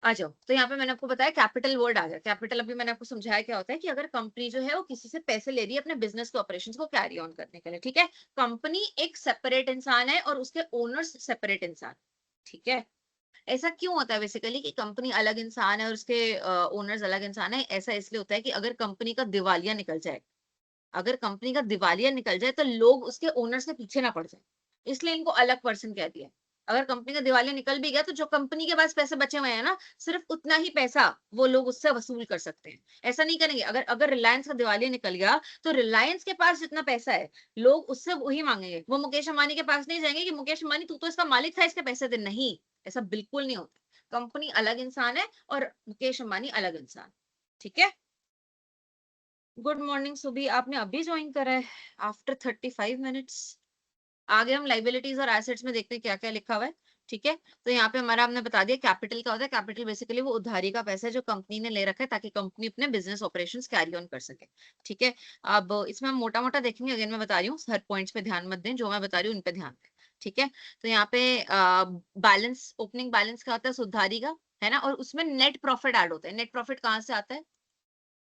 आ जाओ। तो यहाँ पे मैंने आपको बताया कैपिटल वर्ड आ गया। कैपिटल अभी मैंने आपको समझाया क्या होता है कि अगर कंपनी जो है वो किसी से पैसे ले रही है अपने बिजनेस के ऑपरेशंस को कैरी ऑन करने के लिए। ठीक है? कंपनी एक सेपरेट इंसान है और उसके ओनर्स सेपरेट इंसान। ठीक है? ऐसा क्यों होता है बेसिकली कि कंपनी अलग इंसान है और उसके ओनर्स अलग इंसान है? ऐसा इसलिए होता है कि अगर कंपनी का दिवालिया निकल जाए, अगर कंपनी का दिवालिया निकल जाए तो लोग उसके ओनर्स के पीछे ना पड़ जाए, इसलिए इनको अलग पर्सन कह दिया है। अगर कंपनी का दिवालिया निकल भी गया तो जो कंपनी के पास पैसे बचे हुए हैं ना, सिर्फ उतना ही पैसा वो लोग उससे वसूल कर सकते हैं। ऐसा नहीं करेंगे। अगर अगर रिलायंस का दिवालिया निकल गया तो रिलायंस के पास जितना पैसा है लोग उससे वही मांगेंगे। वो मुकेश अंबानी के पास नहीं जाएंगे कि मुकेश अंबानी तू तो इसका मालिक था, इसके पैसे दे। नहीं, ऐसा बिल्कुल नहीं होता। कंपनी अलग इंसान है और मुकेश अंबानी अलग इंसान। ठीक है? गुड मॉर्निंग सुबी, आपने अभी ज्वाइन करा है आफ्टर 35 मिनट्स। आगे हम लाइबिलिटीज और एसेट्स में देखते हैं क्या क्या लिखा हुआ है। ठीक है? तो यहाँ पे हमारा हमने बता दिया कैपिटल क्या होता है। कैपिटल बेसिकली वो उधारी का पैसा है जो कंपनी ने ले रखा है ताकि कंपनी अपने बिजनेस ऑपरेशंस कैरी ऑन कर सके। ठीक है? अब इसमें हम मोटा मोटा देखेंगे। अगेन मैं बता रही हूँ, हर पॉइंट्स पे ध्यान मत दें, जो मैं बता रही हूँ उन पे ध्यान दें। ठीक है? तो यहाँ पे बैलेंस, ओपनिंग बैलेंस क्या होता है? उधारी का, है ना? और उसमें नेट प्रॉफिट ऐड होता है। नेट प्रॉफिट कहाँ से आता है?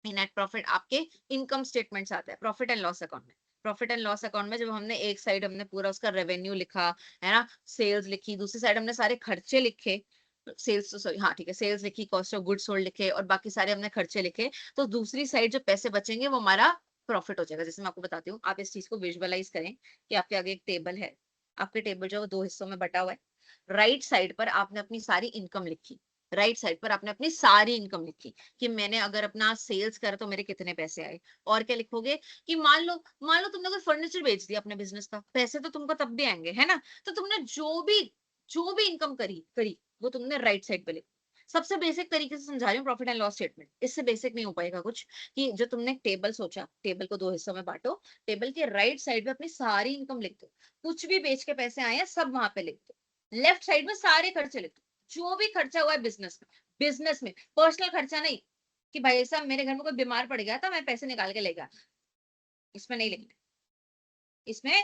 नेट प्रॉफिट आपके इनकम स्टेटमेंट से आता है, प्रॉफिट एंड लॉस अकाउंट में। प्रॉफिट एंड लॉस अकाउंट में जब हमने एक साइड हमने पूरा उसका रेवेन्यू लिखा, है ना, सेल्स लिखी, दूसरी साइड हमने सारे खर्चे लिखे, सेल्स तो सॉरी, हाँ ठीक है, सेल्स लिखी, कॉस्ट ऑफ गुड्स सोल्ड लिखे और बाकी सारे हमने खर्चे लिखे, तो दूसरी साइड जो पैसे बचेंगे वो हमारा प्रॉफिट हो जाएगा। जैसे मैं आपको बताती हूँ, आप इस चीज को विजुअलाइज करें कि आपके आगे एक टेबल है। आपके टेबल जो है वो दो हिस्सों में बटा हुआ है। राइट साइड पर आपने अपनी सारी इनकम लिखी। राइट साइड पर आपने अपनी सारी इनकम लिखी कि मैंने अगर अपना सेल्स करा तो मेरे कितने पैसे आए। और क्या लिखोगे कि मान लो तुमने कोई फर्नीचर बेच दिया अपने बिजनेस का, पैसे तो तुमको तब भी आएंगे, है ना? तो तुमने जो भी इनकम करी करी वो तुमने राइट साइड पे लिखी। सबसे बेसिक तरीके से समझा रही हूँ प्रॉफिट एंड लॉस स्टेटमेंट, इससे बेसिक नहीं हो पाएगा कुछ। कि जो तुमने टेबल सोचा, टेबल को दो हिस्सों में बांटो, टेबल के राइट साइड पे अपनी सारी इनकम लिख दो। कुछ भी बेच के पैसे आए हैं सब वहां पे लिख दो। लेफ्ट साइड में सारे खर्चे लिख दो, जो भी खर्चा हुआ है बिजनेस में। बिजनेस में पर्सनल खर्चा नहीं, कि भाई साहब मेरे घर में कोई बीमार पड़ गया था मैं पैसे निकाल के ले गया, इसमें नहीं लिखना। इसमें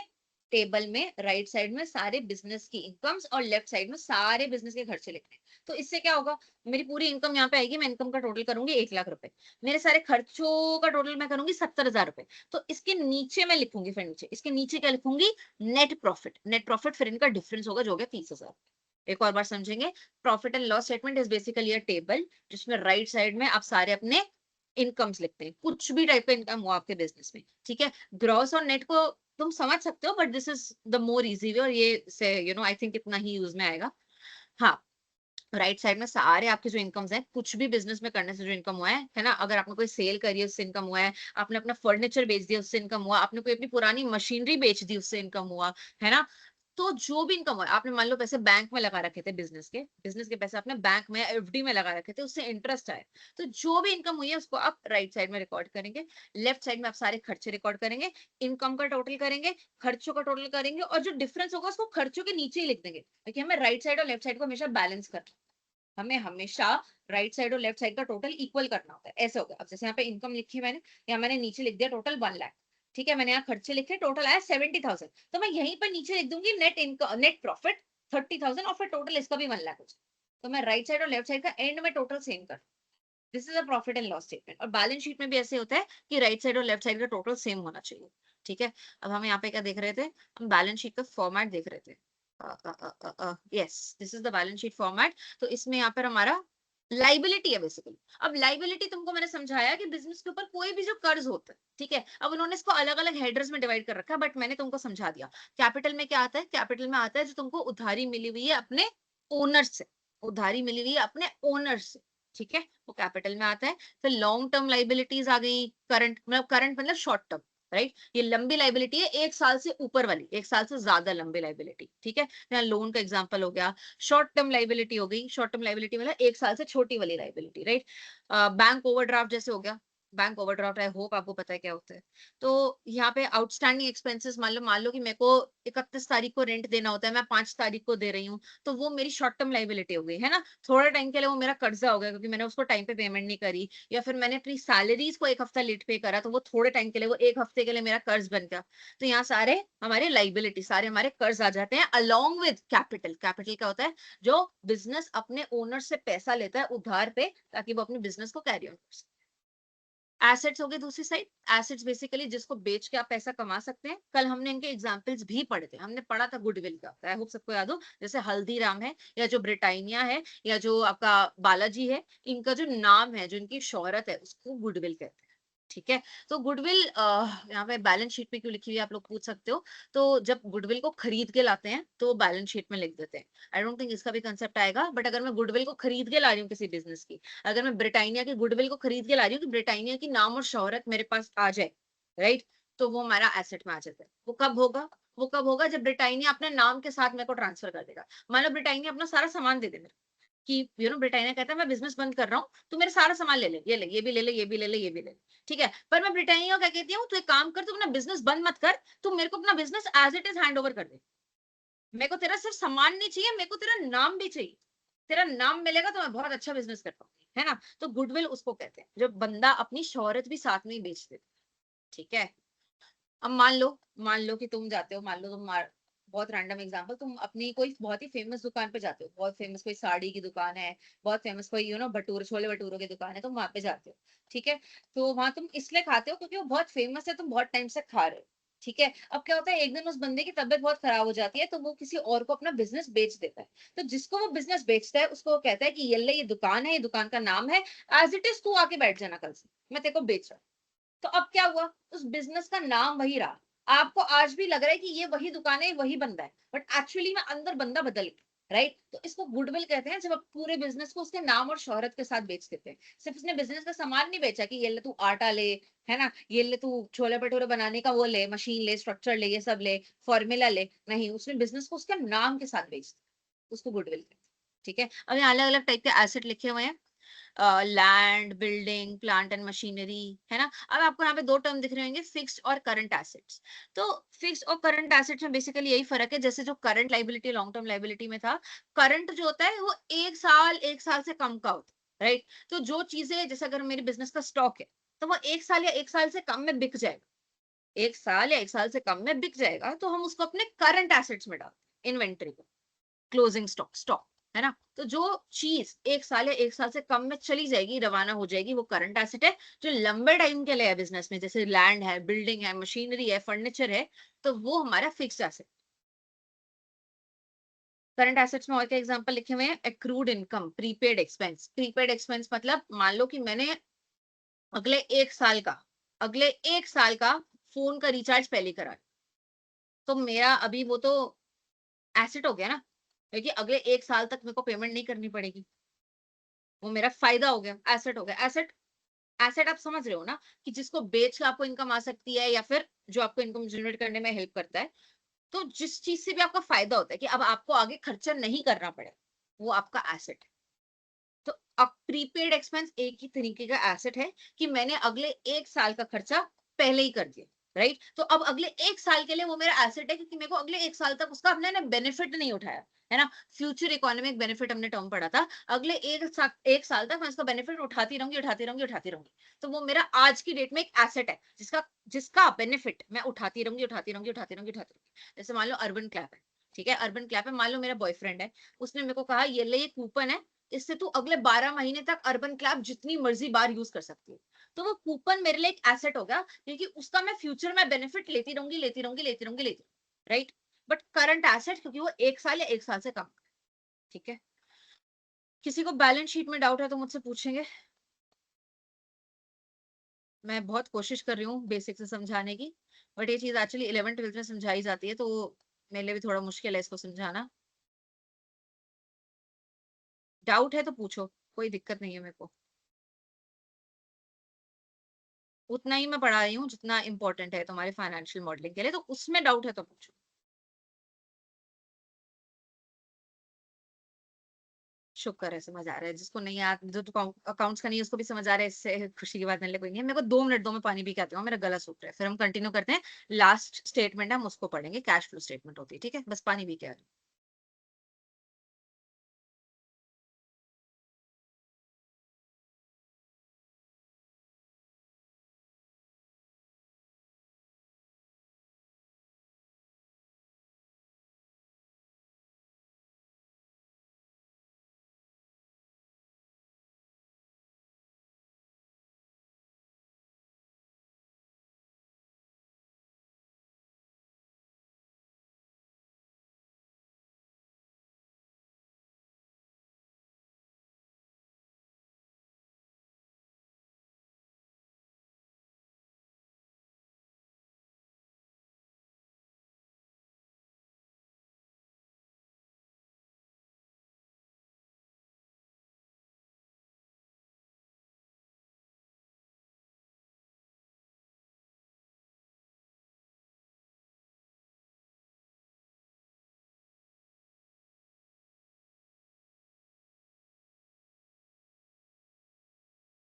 टेबल में राइट साइड में सारे बिजनेस की इनकम्स और लेफ्ट साइड में सारे बिजनेस के खर्चे लिखने। तो इससे क्या होगा? मेरी पूरी इनकम यहाँ पे आएगी, मैं इनकम का टोटल करूंगी 1 लाख रुपए, मेरे सारे खर्चों का टोटल मैं करूंगी 70,000 रुपए। तो इसके नीचे मैं लिखूंगी, फिर नीचे इसके नीचे क्या लिखूंगी? Net profit. नेट प्रॉफिट फिर इनका डिफरेंस होगा जो हो गया 30,000। एक और बार समझेंगे। Profit and loss statement is basically a table जिसमें राइट साइड में आप सारे अपने इनकम्स लिखते हैं, कुछ भी टाइप का इनकम हो आपके बिजनेस में। ठीक है? ग्रॉस और नेट को तुम समझ सकते हो, but this is the more easy way, और ये से आई थिंक इतना ही यूज में आएगा। हाँ, राइट साइड में सारे आपके जो इनकम्स हैं, कुछ भी बिजनेस में करने से जो इनकम हुआ है ना, अगर आपने कोई सेल करी है उससे इनकम हुआ है, आपने अपना फर्नीचर बेच दिया उससे इनकम हुआ, आपने कोई अपनी पुरानी मशीनरी बेच दी उससे इनकम हुआ, है ना? तो जो भी इनकम हुआ, आपने मान लो पैसे बैंक में लगा रखे थे, बिजनेस के पैसे आपने बैंक में एफडी में लगा रखे थे, उससे इंटरेस्ट आया। तो जो भी इनकम हुई है उसको आप राइट साइड में रिकॉर्ड करेंगे। लेफ्ट साइड में आप सारे खर्चे रिकॉर्ड करेंगे, इनकम का टोटल करेंगे, खर्चों का टोटल करेंगे, और जो डिफरेंस होगा उसको खर्चों के नीचे ही लिख देंगे, क्योंकि हमें राइट साइड और लेफ्ट साइड को हमेशा बैलेंस करना है। हमें हमेशा राइट साइड और लेफ्ट साइड का टोटल इक्वल करना होता है। ऐसे हो गया। अब जैसे यहाँ पे इनकम लिखी मैंने, या मैंने नीचे लिख दिया टोटल 1 लाख। ठीक है? मैंने यहाँ खर्चे लिखे, टोटल आया 70,000, तो मैं यहीं पर नीचे लिख दूंगी नेट इनकम, नेट प्रॉफिट 30,000, और फिर टोटल इसका भी 1 लाख हो जाए। तो मैं राइट साइड और लेफ्ट साइड का एंड में टोटल सेम कर, this is a profit and loss statement. और बैलेंस शीट में भी ऐसे होता है कि राइट साइड और लेफ्ट साइड का टोटल सेम होना चाहिए। ठीक है? अब हम यहाँ पे क्या देख रहे थे? हम बैलेंस शीट का फॉर्मेट देख रहे थे। Yes, this is the balance sheet format. तो इसमें यहाँ पर हमारा लाइबिलिटी है बेसिकली। अब लाइबिलिटी तुमको मैंने समझाया कि बिजनेस के ऊपर कोई भी जो कर्ज होता है, ठीक है, अब उन्होंने इसको अलग अलग हेडर्स में डिवाइड कर रखा है, बट मैंने तुमको समझा दिया। कैपिटल में क्या आता है? कैपिटल में आता है जो तुमको उधारी मिली हुई है अपने ओनर से, उधारी मिली हुई है अपने ओनर से। ठीक है, वो कैपिटल में आता है। फिर लॉन्ग टर्म लाइबिलिटीज आ गई, करंट मतलब शॉर्ट टर्म, राइट। ये लंबी लाइबिलिटी है, 1 साल से ऊपर वाली, 1 साल से ज्यादा लंबी लाइबिलिटी, ठीक है। यहाँ लोन का एग्जांपल हो गया। शॉर्ट टर्म लाइबिलिटी हो गई, शॉर्ट टर्म लाइबिलिटी मतलब 1 साल से छोटी वाली लाइबिलिटी, राइट। बैंक ओवरड्राफ्ट जैसे हो गया, बैंक ओवरड्राफ्ट आई होप आपको पता है क्या होता है। तो यहाँ पे आउटस्टैंडिंग एक्सपेंसेस, मान लो कि मेरे को 31 तारीख को रेंट देना होता है, मैं 5 तारीख को दे रही हूँ, तो वो मेरी शॉर्ट टर्म लाइबिलिटी हो गई, है ना। थोड़े टाइम के लिए वो मेरा कर्जा हो गया क्योंकि मैंने उसको टाइम पे पेमेंट नहीं करी, या फिर मैंने अपनी सैलरीज को 1 हफ्ता लेट पे करा, तो वो थोड़े टाइम के लिए, वो 1 हफ्ते के लिए मेरा कर्ज बन गया। तो यहाँ सारे हमारे लाइबिलिटी, सारे हमारे कर्ज आ जाते हैं अलोंग विद कैपिटल। कैपिटल क्या होता है? जो बिजनेस अपने ओनर से पैसा लेता है उधार पे, ताकि वो अपने बिजनेस को कैरी ऑन कर सके। एसेट्स हो गए दूसरी साइड। एसेट्स बेसिकली जिसको बेच के आप पैसा कमा सकते हैं। कल हमने इनके एग्जांपल्स भी पढ़े थे, हमने पढ़ा था गुडविल का, आई होप सबको याद हो। जैसे हल्दीराम है, या जो ब्रिटानिया है, या जो आपका बालाजी है, इनका जो नाम है, जो इनकी शोहरत है, उसको गुडविल कहते हैं। ठीक है। तो गुडविल यहाँ पे बैलेंस शीट पे क्यों लिखी हुई है आप लोग पूछ सकते हो। तो जब गुडविल को खरीद के लाते हैं तो बैलेंस शीट में लिख देते हैं। आई डोंट थिंक इसका भी कंसेप्ट आएगा, बट अगर मैं गुडविल को खरीद के ला रही हूँ किसी बिजनेस की, अगर मैं ब्रिटानिया की गुडविल को खरीद के ला रही हूँ कि ब्रिटानिया की नाम और शोहरत मेरे पास आ जाए, राइट, तो वो हमारा एसेट में आ जाता है। वो कब होगा? वो कब होगा जब ब्रिटानिया अपने नाम के साथ मेरे को ट्रांसफर कर देगा। मान लो ब्रिटानिया अपना सारा सामान दे दे मेरे को, कि ब्रिटानिया कहता है मैं बिजनेस बंद कर रहा हूँ, तो मेरे सारा सामान ले ले, ये ले, ये भी ले ले, ये भी ले ले, ये भी ले ले, ठीक है। पर मैं ब्रिटानिया क्या कहती हूँ, तू एक काम कर, तू अपना बिजनेस बंद मत कर, तू मेरे को अपना business as it is hand over कर दे। मेरे को तेरा सिर्फ सामान नहीं चाहिए, मेरे को तेरा नाम भी चाहिए। तेरा नाम मिलेगा तो मैं बहुत अच्छा बिजनेस कर पाऊंगी, है ना। तो गुडविल उसको कहते हैं जब बंदा अपनी शोहरत भी साथ में ही बेच देता है, ठीक है। अब मान लो कि तुम जाते हो, मान लो बहुत रैंडम एग्जांपल, तुम अपनी कोई बहुत ही फेमस दुकान पे जाते हो, बहुत फेमस कोई साड़ी की दुकान है, बहुत फेमस कोई भटूरे, छोले भटूरों की दुकान है, तुम वहां पे जाते हो, ठीक है। तो वहां तुम इसलिए खाते हो क्योंकि वो बहुत फेमस है, तुम बहुत टाइम से खा रहे हो, ठीक है। अब क्या होता है, एक दिन उस बंदे की तबीयत बहुत खराब हो जाती है, तो वो किसी और को अपना बिजनेस बेच देता है। तो जिसको वो बिजनेस बेचता है उसको वो कहता है कि ये ले, ये दुकान है, ये दुकान का नाम है, एज इट इज तू आके बैठ जाना कल से, मैं तेरे को बेच रहा हूँ। तो अब क्या हुआ, उस बिजनेस का नाम वही रहा। आपको आज भी लग रहा है कि ये वही दुकान है, वही बंदा है, बट एक्चुअली में अंदर बंदा बदल गया, राइट। तो इसको गुडविल कहते हैं, जब आप पूरे बिजनेस को उसके नाम और शोहरत के साथ बेच देते हैं। सिर्फ उसने बिजनेस का सामान नहीं बेचा कि ये ले तू आटा ले, है ना, ये ले तू छोले भटूरे बनाने का वो ले, मशीन ले, स्ट्रक्चर ले, ये सब ले, फॉर्मूला ले, नहीं, उसने बिजनेस को उसके नाम के साथ बेच दिया, उसको गुडविल कहते हैं, ठीक है। अब यहाँ अलग अलग टाइप के एसेट लिखे हुए हैं, land, building, plant and machinery, है ना। अब आपको यहाँ पे दो टर्म दिख रहे होंगे, फिक्स्ड और करंट एसेट्स। तो फिक्स्ड और करंट एसेट्स में बेसिकली यही फर्क है, जैसे जो current liability long term liability में था, करंट जो होता है वो 1 साल से कम का होता है, राइट। तो जो चीजें, जैसे अगर मेरे बिजनेस का स्टॉक है, तो वो 1 साल या 1 साल से कम में बिक जाएगा, 1 साल या 1 साल से कम में बिक जाएगा, तो हम उसको अपने करंट एसेट्स में डालते हैं, इन्वेंट्री को, क्लोजिंग स्टॉक, है ना। तो जो चीज 1 साल या 1 साल से कम में चली जाएगी, रवाना हो जाएगी, वो करंट एसेट है। जो लंबे टाइम के लिए है बिजनेस में, जैसे लैंड है, बिल्डिंग है, मशीनरी है, फर्नीचर है, तो वो हमारा फिक्स्ड एसेट। करंट एसेट्स में और क्या एग्जांपल लिखे हुए हैं, accrued income, prepaid expense. Prepaid expense मतलब मान लो कि मैंने अगले 1 साल का, अगले 1 साल का फोन का रिचार्ज पहले करा, तो मेरा अभी वो तो एसेट हो गया ना, क्योंकि अगले 1 साल तक मेरे को पेमेंट नहीं करनी पड़ेगी, वो मेरा फायदा हो गया, एसेट हो गया। एसेट, एसेट आप समझ रहे हो ना, कि जिसको बेच के आपको इनकम आ सकती है, या फिर जो आपको इनकम जनरेट करने में हेल्प करता है। तो जिस चीज से भी आपका फायदा होता है कि अब आपको आगे खर्चा नहीं करना पड़े, वो आपका एसेट है। तो अब प्रीपेड एक्सपेंस एक ही तरीके का एसेट है, कि मैंने अगले 1 साल का खर्चा पहले ही कर दिया, राइट। तो अब अगले 1 साल के लिए वो मेरा एसेट है, क्योंकि मेरे को अगले 1 साल तक उसका हमने बेनिफिट नहीं उठाया, है ना। फ्यूचर इकोनॉमिक बेनिफिट हमने टर्म पढ़ा था, अगले 1 साल तक मैं इसका बेनिफिट उठाती रहूंगी, उठाती रहूंगी, उठाती रहूंगी। तो वो मेरा आज की डेट में एक एसेट है, जिसका जिसका बेनिफिट मैं उठाती रहूंगी, उठाती रहूंगी, उठाती रहूंगी, उठाती रहूंगी। जैसे मान लो अर्बन क्लैप है, ठीक है, अर्बन क्लैप है, मान लो मेरा बॉयफ्रेंड है, उसने मेरे को कहा ये ले, ये कूपन है, इससे तू अगले 12 महीने तक अर्बन क्लैप जितनी मर्जी बार यूज कर सकती है। तो वो कूपन मेरे लिए एक एसेट हो गया, क्योंकि उसका मैं फ्यूचर में बेनिफिट लेती रहूंगी, लेती रहूंगी, लेती रहूंगी, लेती, राइट। बट करंट एसेट, क्योंकि वो 1 साल या 1 साल से कम, ठीक है। किसी को बैलेंस शीट में डाउट है तो मुझसे पूछेंगे। मैं बहुत कोशिश कर रही हूँ बेसिक से समझाने की, बट ये चीज एक्चुअली 11th 12th में समझाई जाती है, तो मेरे लिए भी थोड़ा मुश्किल है इसको समझाना। डाउट है तो पूछो। कोई दिक्कत नहीं है मेरे को। उतना ही मैं पढ़ा रही हूँ जितना इम्पोर्टेंट है तुम्हारे फाइनेंशियल मॉडलिंग के लिए, तो उसमें डाउट है तो पूछो। शुक्र है समझ आ रहा है, जिसको नहीं आ जो अकाउंट्स का नहीं है उसको भी समझ आ रहा है, इससे खुशी की बात नहीं कोई नहीं है। मेरे को 2 मिनट दो, मैं पानी पी के आती हूँ, मेरा गला सूख रहा है, फिर हम कंटिन्यू करते हैं। लास्ट स्टेटमेंट है, हम उसको पढ़ेंगे, कैश फ्लो स्टेटमेंट होती है, ठीक है? बस पानी पी के आ रही हूँ।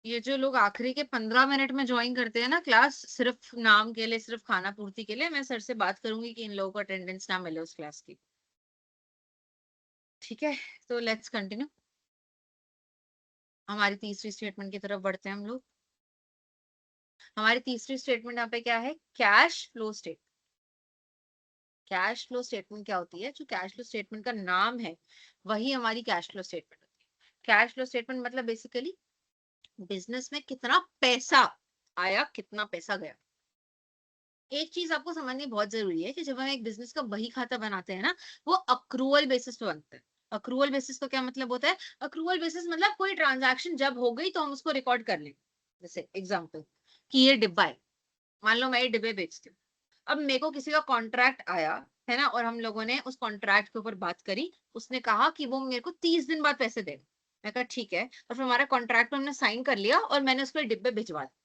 ये जो लोग आखिरी के 15 मिनट में ज्वाइन करते हैं ना क्लास, सिर्फ नाम के लिए, सिर्फ खाना पूर्ति के लिए, मैं सर से बात करूंगी कि इन लोगों को अटेंडेंस ना मिले उस क्लास की। ठीक है, तो लेट्स कंटिन्यू। हमारी तीसरी स्टेटमेंट की तरफ बढ़ते हैं हम लोग। हमारी तीसरी स्टेटमेंट यहाँ पे क्या है? Cash flow statement. Cash flow statement क्या होती है? जो कैश फ्लो स्टेटमेंट का नाम है वही हमारी कैश फ्लो स्टेटमेंट होती है। कैश फ्लो स्टेटमेंट मतलब बेसिकली बिजनेस में कितना पैसा आया, कितना पैसा गया। एक चीज आपको समझनी बहुत जरूरी है कि जब हम एक बिजनेस का बही खाता बनाते हैं ना, वो अक्रूवल बेसिस पे बनता है। अक्रूवल बेसिस का क्या मतलब होता है? अक्रूवल बेसिस मतलब कोई ट्रांजैक्शन जब हो गई तो हम उसको रिकॉर्ड कर लें। जैसे एग्जांपल कि ये डिब्बा है, मान लो मैं ये डिब्बे बेचती हूँ। अब मेरे को किसी का कॉन्ट्रैक्ट आया, है ना, और हम लोगों ने उस कॉन्ट्रैक्ट के ऊपर बात करी। उसने कहा कि वो मेरे को 30 दिन बाद पैसे देगा। मैं कहा ठीक है, और फिर हमारा कॉन्ट्रैक्ट पे हमने साइन कर लिया और मैंने उसको डिब्बे भिजवा दिए।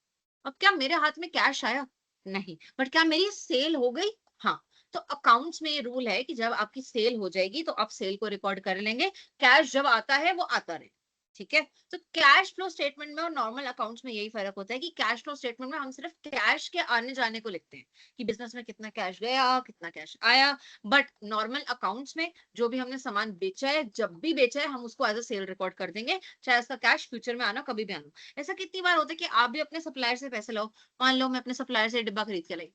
अब क्या मेरे हाथ में कैश आया? नहीं, बट क्या मेरी सेल हो गई? हाँ। तो अकाउंट्स में ये रूल है कि जब आपकी सेल हो जाएगी तो आप सेल को रिकॉर्ड कर लेंगे। कैश जब आता है वो आता रहे। ठीक है? तो कैश फ्लो स्टेटमेंट में और नॉर्मल अकाउंट्स में यही फर्क होता है कि कैश फ्लो स्टेटमेंट में हम सिर्फ कैश के आने जाने को लिखते हैं कि बिजनेस में कितना कैश गया, कितना कैश आया। बट नॉर्मल अकाउंट्स में जो भी हमने सामान बेचा है, जब भी बेचा है, हम उसको एज अ सेल रिकॉर्ड कर देंगे, चाहे उसका कैश फ्यूचर में आना कभी भी आना। ऐसा कितनी बार होता है कि आप भी अपने सप्लायर से पैसे लो। मान लो मैं अपने सप्लायर से डिब्बा खरीद के लाई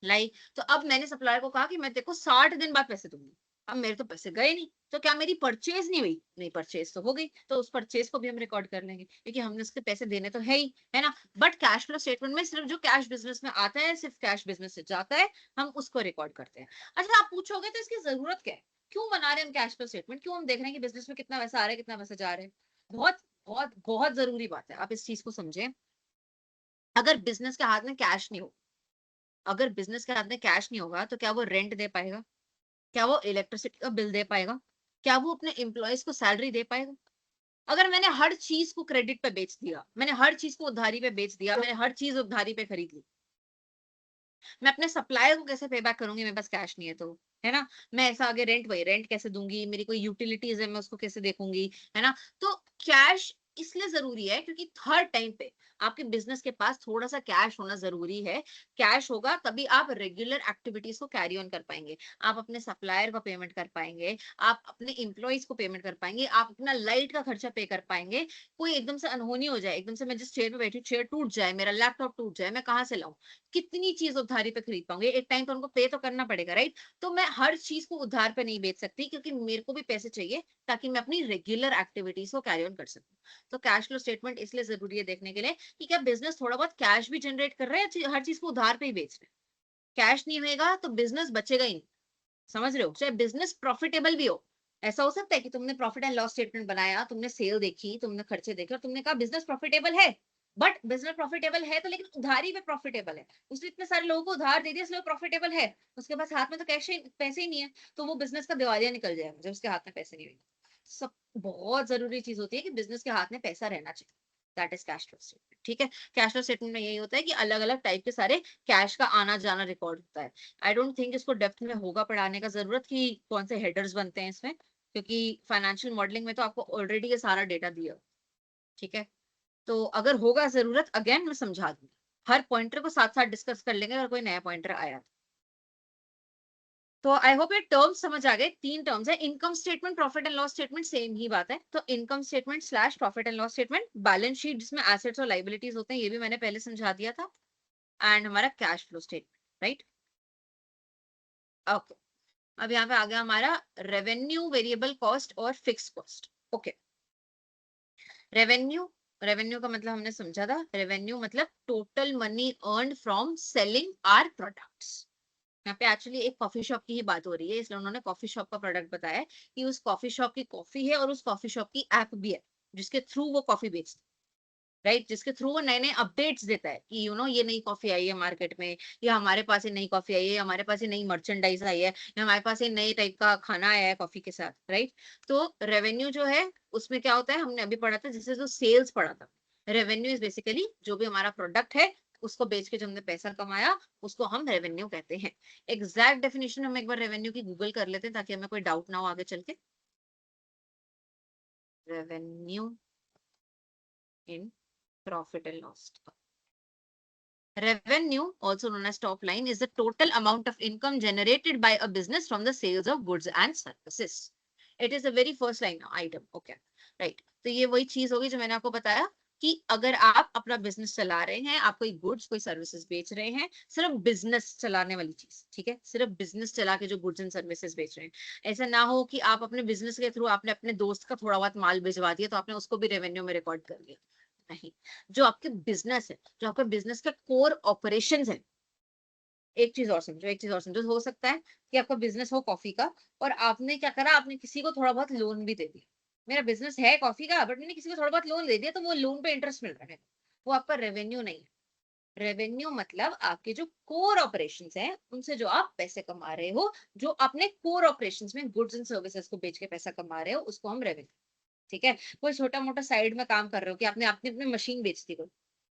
लाई तो अब मैंने सप्लायर को कहा कि मैं तेरे को 60 दिन बाद पैसे दूंगी। अब मेरे तो पैसे गए नहीं, तो क्या मेरी परचेज नहीं हुई? नहीं, परचेज तो हो गई, तो उस परचेज को भी हम रिकॉर्ड कर लेंगे क्योंकि हमने उसके पैसे देने तो है ही, है ना। बट कैश फ्लो स्टेटमेंट में सिर्फ जो कैश बिजनेस में आता है, सिर्फ कैश बिजनेस से जाता है, हम उसको रिकॉर्ड करते हैं। अच्छा, आप पूछोगे तो इसकी जरूरत क्या है? क्यों बना रहे हैं हम कैश फ्लो स्टेटमेंट? क्यों हम देख रहे हैं कि बिजनेस में कितना पैसा आ रहा है, कितना पैसा जा रहा है? बहुत बहुत बहुत जरूरी बात है, आप इस चीज को समझें। अगर बिजनेस के हाथ में कैश नहीं हो, अगर बिजनेस के हाथ में कैश नहीं होगा तो क्या वो रेंट दे पाएगा? क्या वो इलेक्ट्रिसिटी का बिल दे पाएगा? क्या वो अपने एम्प्लॉयज को सैलरी दे पाएगा? अगर मैंने हर चीज को क्रेडिट पे बेच दिया, मैंने हर चीज को उधारी पे बेच दिया, मैंने हर चीज उधारी पे खरीद ली, मैं अपने सप्लायर को कैसे पे बैक करूंगी? मेरे पास कैश नहीं है तो, है ना। मैं ऐसा आगे रेंट, वही रेंट कैसे दूंगी? मेरी कोई यूटिलिटीज है, मैं उसको कैसे देखूंगी, है ना। तो कैश इसलिए जरूरी है क्योंकि हर टाइम पे आपके बिजनेस के पास थोड़ा सा कैश होना जरूरी है। कैश होगा तभी आप रेगुलर एक्टिविटीज को कैरी ऑन कर पाएंगे, आप अपने सप्लायर को पेमेंट कर पाएंगे, आप अपने एम्प्लॉयज को पेमेंट कर पाएंगे, आप अपना लाइट का खर्चा पे कर पाएंगे। कोई एकदम से अनहोनी हो जाए, एकदम से मैं जिस चेयर पे बैठी हूँ चेयर टूट जाए, मेरा लैपटॉप टूट जाए, मैं कहाँ से लाऊं? कितनी चीज उधारी पे खरीद पाऊंगी? एक टाइम तो उनको पे तो करना पड़ेगा, राइट। तो मैं हर चीज को उधार पे नहीं बेच सकती क्योंकि मेरे को भी पैसे चाहिए ताकि मैं अपनी रेगुलर एक्टिविटीज को कैरी ऑन कर सकूं। तो कैश फ्लो स्टेटमेंट इसलिए जरूरी है देखने के लिए कि क्या बिजनेस थोड़ा बहुत कैश भी जनरेट कर रहा है या हर चीज को उधार पे ही बेच रहे हैं। कैश नहीं होगा तो बिजनेस बचेगा ही नहीं। समझ रहे हो? चाहे बिजनेस प्रॉफिटेबल भी हो, ऐसा हो सकता है कि तुमने प्रॉफिट एंड लॉस स्टेटमेंट बनाया, तुमने सेल देखी, तुमने खर्चे देखे और तुमने कहा बिजनेस प्रॉफिटेबल है। बट बिजनेस प्रॉफिटेबल है तो लेकिन उधारी में प्रॉफिटेबल है, उसने इतने सारे लोगों को उधार दे दिया इसलिए प्रॉफिटेबल है। उसके पास हाथ में तो कैश पैसे ही नहीं है, तो वो बिजनेस का दिवालिया निकल जाएगा जब उसके हाथ में पैसे नहीं होंगे। सब बहुत जरूरी चीज होती है कि बिजनेस के हाथ में पैसा रहना चाहिए, that is cash flow statement. ठीक है, कैश फ्लो स्टेटमेंट में यही होता है कि अलग अलग टाइप के सारे कैश का आना जाना रिकॉर्ड होता है। आई डोंट थिंक इसको डेप्थ में होगा पढ़ाने का जरूरत कि कौन से हेडर्स बनते हैं इसमें, क्योंकि फाइनेंशियल मॉडलिंग में तो आपको ऑलरेडी ये सारा डेटा दिया हो। ठीक है, तो अगर होगा जरूरत अगेन मैं समझा दूंगी, हर पॉइंटर को साथ साथ डिस्कस कर लेंगे अगर कोई नया पॉइंटर आया तो। आई होप ये टर्म्स समझ आ गए। तीन टर्म्स है, income statement, profit and loss statement, same ही बात है। तो income statement slash profit and loss statement, balance sheet जिसमें एसेट्स और लाइबिलिटीज होते हैं, ये भी मैंने पहले समझा दिया था, एंड हमारा cash flow statement, right. Okay, अब यहाँ पे आ गया हमारा रेवेन्यू, वेरिएबल कॉस्ट और fix cost. Okay, revenue, revenue का मतलब हमने समझा था, रेवेन्यू मतलब total money earn from selling our products. यहाँ पे एक्चुअली एक कॉफी शॉप की ही बात हो रही है, इसलिए उन्होंने कॉफी शॉप का प्रोडक्ट बताया है कि उस कॉफी शॉप की कॉफी है और उस कॉफी शॉप की ऐप भी है जिसके थ्रू वो कॉफी बेचते हैं, राइट, जिसके थ्रू वो नए नए अपडेट्स देता है कि ये नई कॉफी आई है मार्केट में, या हमारे पास ये नई कॉफी आई है, हमारे पास ये नई मर्चेंडाइज आई है, या हमारे पास ये नए टाइप का खाना आया है कॉफी के साथ, राइट। तो रेवेन्यू जो है उसमें क्या होता है, हमने अभी पढ़ा था जिससे जो सेल्स पढ़ा था। रेवेन्यू इज बेसिकली जो भी हमारा प्रोडक्ट है उसको बेच के जो हमने पैसा कमाया उसको हम रेवेन्यू कहते हैं। एग्जैक्ट डेफिनेशन हम एक बार रेवेन्यू की गूगल कर लेते हैं ताकि हमें कोई डाउट ना हो आगे चल के। Revenue in profit and loss, revenue, also known as top line, is the total amount of income generated by a business from the sales of goods and services. It is the very first line item. Okay, right. तो ये वही चीज होगी जो मैंने आपको बताया कि अगर आप अपना बिजनेस चला रहे हैं, आप कोई गुड्स कोई सर्विसेज बेच रहे हैं, सिर्फ बिजनेस चलाने वाली चीज, ठीक है, सिर्फ बिजनेस चला के जो गुड्स एंड सर्विसेज बेच रहे हैं, ऐसा ना हो कि आप अपने बिजनेस के थ्रू आपने अपने दोस्त का थोड़ा बहुत माल भिजवा दिया तो आपने उसको भी रेवेन्यू में रिकॉर्ड कर लिया। नहीं, जो आपके बिजनेस है, जो आपके बिजनेस के कोर ऑपरेशंस है, एक चीज और समझो, एक चीज और समझो, हो सकता है कि आपका बिजनेस हो कॉफी का और आपने क्या करा, आपने किसी को थोड़ा बहुत लोन भी दे दिया। मेरा बिजनेस है कॉफी का बट मैंने किसी को थोड़ा बहुत लोन दे दिया तो वो लोन पे इंटरेस्ट मिल रहा है, वो आपका रेवेन्यू नहीं है। रेवेन्यू मतलब आपके जो कोर ऑपरेशंस हैं उनसे जो आप पैसे कमा रहे हो, जो अपने कोर ऑपरेशंस में गुड्स एंड सर्विसेज को बेच के पैसा कमा रहे हो, उसको हम रेवेन्यू। ठीक है, कोई छोटा मोटा साइड में काम कर रहे हो कि आपने आपने अपनी मशीन बेच दी, कोई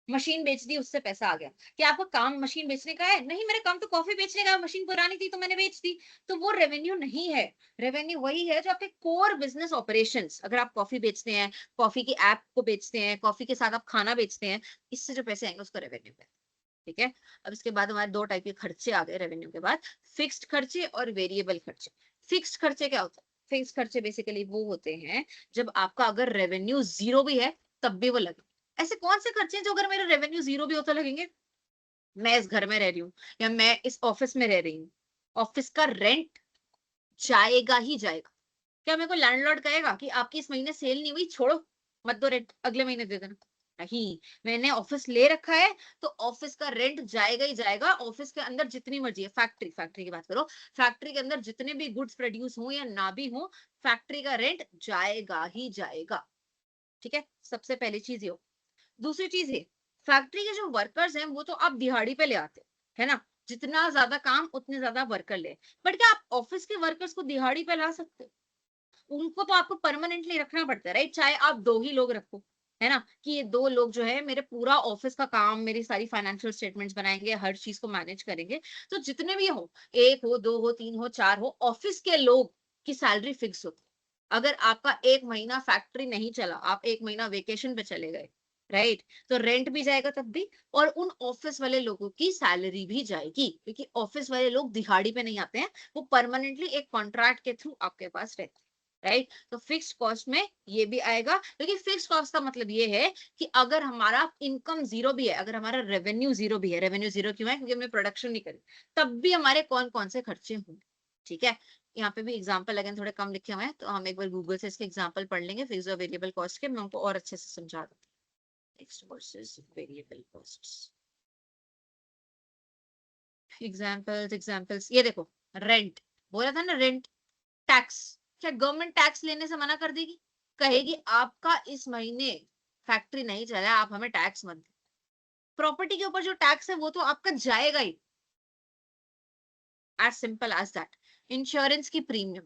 मशीन बेच दी उससे पैसा आ गया, कि आपका काम मशीन बेचने का है? नहीं, मेरा काम तो कॉफी बेचने का है, मशीन पुरानी थी तो मैंने बेच दी। तो वो रेवेन्यू नहीं है। रेवेन्यू वही है जो आपके कोर बिजनेस ऑपरेशंस, अगर आप कॉफी बेचते हैं, कॉफी की ऐप को बेचते हैं, कॉफी के साथ आप खाना बेचते हैं, इससे जो पैसे आएंगे उसको रेवेन्यू कहते हैं। ठीक है, अब इसके बाद हमारे दो टाइप के खर्चे आ गए रेवेन्यू के बाद, फिक्स्ड खर्चे और वेरिएबल खर्चे। फिक्स्ड खर्चे क्या होता है? फिक्स्ड खर्चे बेसिकली वो होते हैं जब आपका अगर रेवेन्यू जीरो भी है तब भी वो लगे। ऐसे कौन से खर्चे हैं जो अगर मेरा रेवेन्यू जीरो भी होता लगेंगे? मैं इस घर में रह रही हूँ या मैं इस ऑफिस में रह रही हूँ, ऑफिस का रेंट जाएगा ही जाएगा। क्या मेरे को लैंडलॉर्ड कहेगा कि आपकी इस महीने सेल नहीं हुई, छोड़ो मत दो रेंट, अगले महीने दे देना? नहीं, मैंने ऑफिस ले रखा है तो ऑफिस का रेंट जाएगा ही जाएगा। ऑफिस के अंदर जितनी मर्जी है, फैक्ट्री फैक्ट्री की बात करो, फैक्ट्री के अंदर जितने भी गुड्स प्रोड्यूस हो या ना भी हो, फैक्ट्री का रेंट जाएगा ही जाएगा। ठीक है, सबसे पहली चीज ये हो। दूसरी चीज ये, फैक्ट्री के जो वर्कर्स हैं वो तो आप दिहाड़ी पे ले आते है ना, जितना ज्यादा काम उतने ज्यादा वर्कर ले। बट क्या आप ऑफिस के वर्कर्स को दिहाड़ी पे ला सकते हो? उनको तो आपको परमानेंटली रखना पड़ता है, राइट, चाहे आप दो ही लोग रखो, है ना, कि ये दो लोग जो है मेरे पूरा ऑफिस का काम, मेरी सारी फाइनेंशियल स्टेटमेंट्स बनाएंगे, हर चीज को मैनेज करेंगे। तो जितने भी हो, एक हो, दो हो, तीन हो, चार हो, ऑफिस के लोग की सैलरी फिक्स होती है। अगर आपका एक महीना फैक्ट्री नहीं चला, आप एक महीना वेकेशन पे चले गए, राइट, तो रेंट भी जाएगा तब भी, और उन ऑफिस वाले लोगों की सैलरी भी जाएगी, क्योंकि ऑफिस वाले लोग दिहाड़ी पे नहीं आते हैं, वो परमानेंटली एक कॉन्ट्रैक्ट के थ्रू आपके पास रहते हैं, राइट। तो फिक्स्ड कॉस्ट में ये भी आएगा, क्योंकि फिक्स्ड कॉस्ट का मतलब ये है कि अगर हमारा इनकम जीरो भी है, अगर हमारा रेवेन्यू जीरो भी है, रेवेन्यू जीरो क्यों है? क्योंकि हमने प्रोडक्शन नहीं करी, तब भी हमारे कौन कौन से खर्चे होंगे। ठीक है, यहाँ पे भी एग्जाम्पल अगेन थोड़े कम लिखे हुए हैं तो हम एक बार गूगल से इसके एग्जाम्पल पढ़ लेंगे, फिक्स्ड और वेरिएबल कॉस्ट के, मैं उनको और अच्छे से समझा दूंगी। Fixed versus variable costs, examples, ये देखो, रेंट, बोला था ना रेंट, टैक्स, क्या गवर्नमेंट टैक्स लेने से मना कर देगी? कहेगी आपका इस महीने फैक्ट्री नहीं चला, आप हमें टैक्स मत दो। प्रॉपर्टी के ऊपर जो टैक्स है वो तो आपका जाएगा ही, as simple as that. Insurance की प्रीमियम,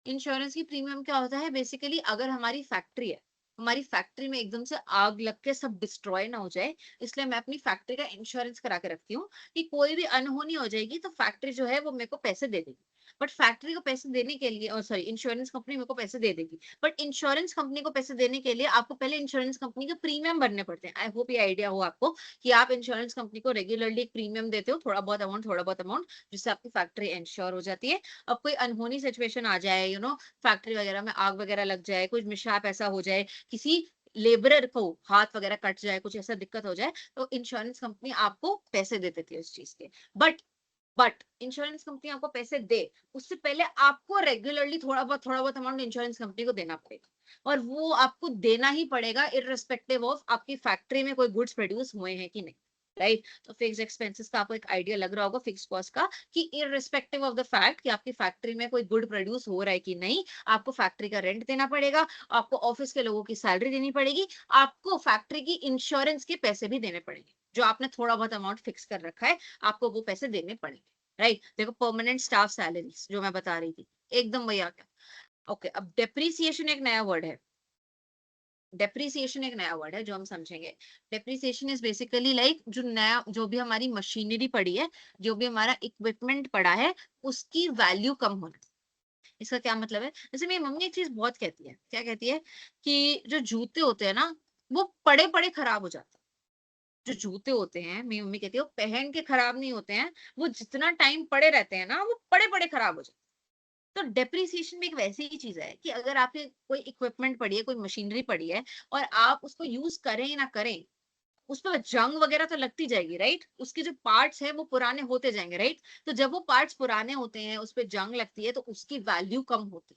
इंश्योरेंस की प्रीमियम क्या होता है बेसिकली, अगर हमारी फैक्ट्री है, हमारी फैक्ट्री में एकदम से आग लग के सब डिस्ट्रॉय ना हो जाए, इसलिए मैं अपनी फैक्ट्री का इंश्योरेंस करा के रखती हूँ कि कोई भी अनहोनी हो जाएगी तो फैक्ट्री जो है वो मेरे को पैसे दे देगी। बट फैक्ट्री को पैसे देने के लिए, और सॉरी, इंश्योरेंस कंपनी मेरे को पैसे दे देगी, बट इंश्योरेंस कंपनी को पैसे देने के लिए आपको पहले इंश्योरेंस कंपनी के प्रीमियम भरने पड़ते हैं। आई होप ये आइडिया हो आपको कि आप इंश्योरेंस कंपनी को रेगुलरली एक प्रीमियम देते हो, थोड़ा बहुत अमाउंट, जिससे आपकी फैक्ट्री इंश्योर हो जाती है। अब कोई अनहोनी सिचुएशन आ जाए, फैक्ट्री वगैरह में आग वगैरह लग जाए, कुछ मिसहैप ऐसा हो जाए, किसी लेबरर को हाथ वगैरह कट जाए, कुछ ऐसा दिक्कत हो जाए, तो इंश्योरेंस कंपनी आपको पैसे दे देती है उस चीज के। बट बट इंश्योरेंस कंपनी आपको पैसे दे, उससे पहले आपको रेगुलरली थोड़ा बहुत अमाउंट इंश्योरेंस कंपनी को देना पड़ेगा, और वो आपको देना ही पड़ेगा इररिस्पेक्टिव ऑफ आपकी फैक्ट्री में कोई गुड्स प्रोड्यूस हुए हैं कि नहीं, राइट। तो फिक्स एक्सपेंसेस का आपको एक आइडिया लग रहा होगा, फिक्स कॉस्ट का, कि इररिस्पेक्टिव ऑफ द फैक्ट कि आपकी फैक्ट्री में कोई गुड प्रोड्यूस हो रहा है कि नहीं, आपको फैक्ट्री का रेंट देना पड़ेगा, आपको ऑफिस के लोगों की सैलरी देनी पड़ेगी, आपको फैक्ट्री की इंश्योरेंस के पैसे भी देने पड़ेंगे, जो आपने थोड़ा बहुत अमाउंट फिक्स कर रखा है, आपको वो पैसे देने पड़ेंगे, राइट। देखो, परमानेंट स्टाफ सैलरीज जो मैं बता रही थी, एकदम वही आ गया। ओके, अब डेप्रीसिएशन एक नया वर्ड है। डेप्रीसिएशन एक नया वर्ड है जो हम समझेंगे। डेप्रीसिएशन इज बेसिकली लाइक जो भी हमारी मशीनरी पड़ी है, जो भी हमारा इक्विपमेंट पड़ा है, उसकी वैल्यू कम होना। इसका क्या मतलब है? जैसे मेरी मम्मी एक चीज बहुत कहती है, क्या कहती है, कि जो जूते होते हैं ना, वो पड़े पड़े खराब हो जाते हैं। जो जूते होते हैं, मेरी मम्मी कहती है, वो पहन के खराब नहीं होते हैं, वो जितना टाइम पड़े रहते हैं ना, वो पड़े पड़े खराब हो जाते हैं। तो डेप्रिसिएशन भी एक वैसी ही चीज है कि अगर आपके कोई इक्विपमेंट पड़ी है, कोई मशीनरी पड़ी है, और आप उसको यूज करें ना करें, उस पर जंग वगैरह तो लगती जाएगी, राइट। उसके जो पार्ट्स हैं वो पुराने होते जाएंगे, राइट। तो जब वो पार्ट्स पुराने होते हैं, उस पर जंग लगती है, तो उसकी वैल्यू कम होती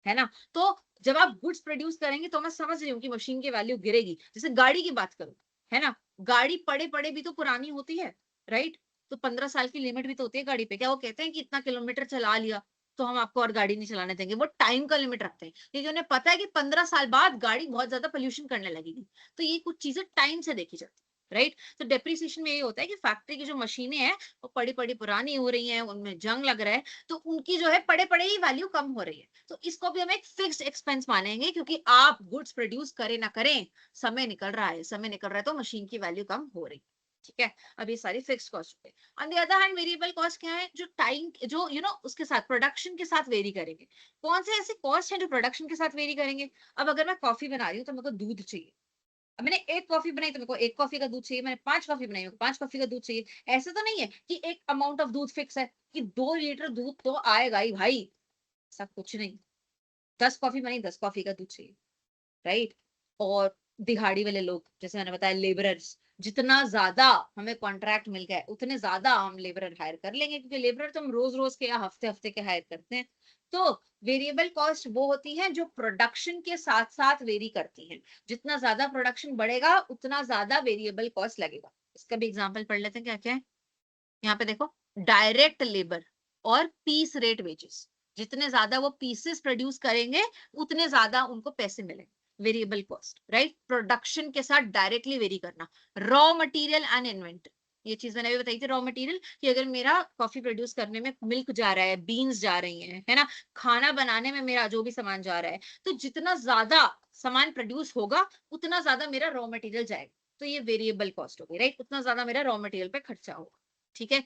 है ना। तो जब आप गुड्स प्रोड्यूस करेंगे, तो मैं समझ रही हूँ कि मशीन की वैल्यू गिरेगी। जैसे गाड़ी की बात करूं, है ना, गाड़ी पड़े पड़े भी तो पुरानी होती है, राइट। तो 15 साल की लिमिट भी तो होती है गाड़ी पे। क्या वो कहते हैं कि इतना किलोमीटर चला लिया तो हम आपको और गाड़ी नहीं चलाने देंगे? वो टाइम का लिमिट रखते हैं, क्योंकि उन्हें पता है कि 15 साल बाद गाड़ी बहुत ज्यादा पोल्यूशन करने लगेगी। तो ये कुछ चीजें टाइम से देखी जाती है, राइट। तो डेप्रिसिएशन में ये होता है कि फैक्ट्री की जो मशीनें हैं, वो पड़ी पड़ी पुरानी हो रही हैं, उनमें जंग लग रहा है, तो उनकी जो है पड़े पड़े ही वैल्यू कम हो रही है। तो इसको भी हम एक फिक्स्ड एक्सपेंस मानेंगे, क्योंकि आप गुड्स प्रोड्यूस करें ना करें, समय निकल रहा है, समय निकल रहा है, तो मशीन की वैल्यू कम हो रही है। ठीक है, अब ये सारी फिक्स्ड कॉस्ट हो गई। On the other hand, variable cost क्या है? जो टाइम, जो उसके साथ, प्रोडक्शन के साथ वेरी करेंगे। कौन से ऐसे कॉस्ट है जो प्रोडक्शन के साथ वेरी करेंगे? अब अगर मैं कॉफी बना रही हूँ तो मेरे को दूध चाहिए। अब मैंने एक कॉफी बनाई तो मेरे को एक कॉफी का दूध चाहिए, मैंने 5 कॉफी बनाई, मेरे को 5 कॉफी का दूध चाहिए। ऐसा तो नहीं है कि एक अमाउंट ऑफ दूध फिक्स है कि 2 लीटर दूध तो आएगा ही भाई। ऐसा कुछ नहीं। 10 कॉफी बनी, 10 कॉफी का दूध चाहिए, राइट। और दिहाड़ी वाले लोग, जैसे मैंने बताया, लेबरर्स, जितना ज्यादा हमें कॉन्ट्रैक्ट मिल गया उतने ज्यादा हम लेबरर हायर कर लेंगे, क्योंकि लेबरर तो हम रोज रोज के या हफ्ते हफ्ते के हायर करते हैं। तो वेरिएबल कॉस्ट वो होती है जो प्रोडक्शन के साथ साथ वेरी करती है। जितना ज्यादा प्रोडक्शन बढ़ेगा, उतना ज्यादा वेरिएबल कॉस्ट लगेगा। इसका भी एग्जाम्पल पढ़ लेते हैं, क्या क्या है यहाँ पे देखो। डायरेक्ट लेबर और पीस रेट वेजेस, जितने ज्यादा वो पीसेस प्रोड्यूस करेंगे, उतने ज्यादा उनको पैसे मिलेंगे। वेरिएबल कॉस्ट, राइट, प्रोडक्शन के साथ डायरेक्टली वेरी करना। रॉ मटेरियल एंड इन्वेंटरी, ये चीज मैंने भी बताई थी, रॉ मटेरियल, कि अगर मेरा कॉफी प्रोड्यूस करने में मिल्क जा रहा है, बीन्स जा रही हैं, है ना, खाना बनाने में मेरा जो भी सामान जा रहा है, तो जितना ज्यादा सामान प्रोड्यूस होगा, उतना ज्यादा मेरा रॉ मटेरियल जाएगा। तो ये वेरिएबल कॉस्ट हो गई, राइट, उतना ज्यादा मेरा रॉ मटेरियल पे खर्चा होगा। ठीक है।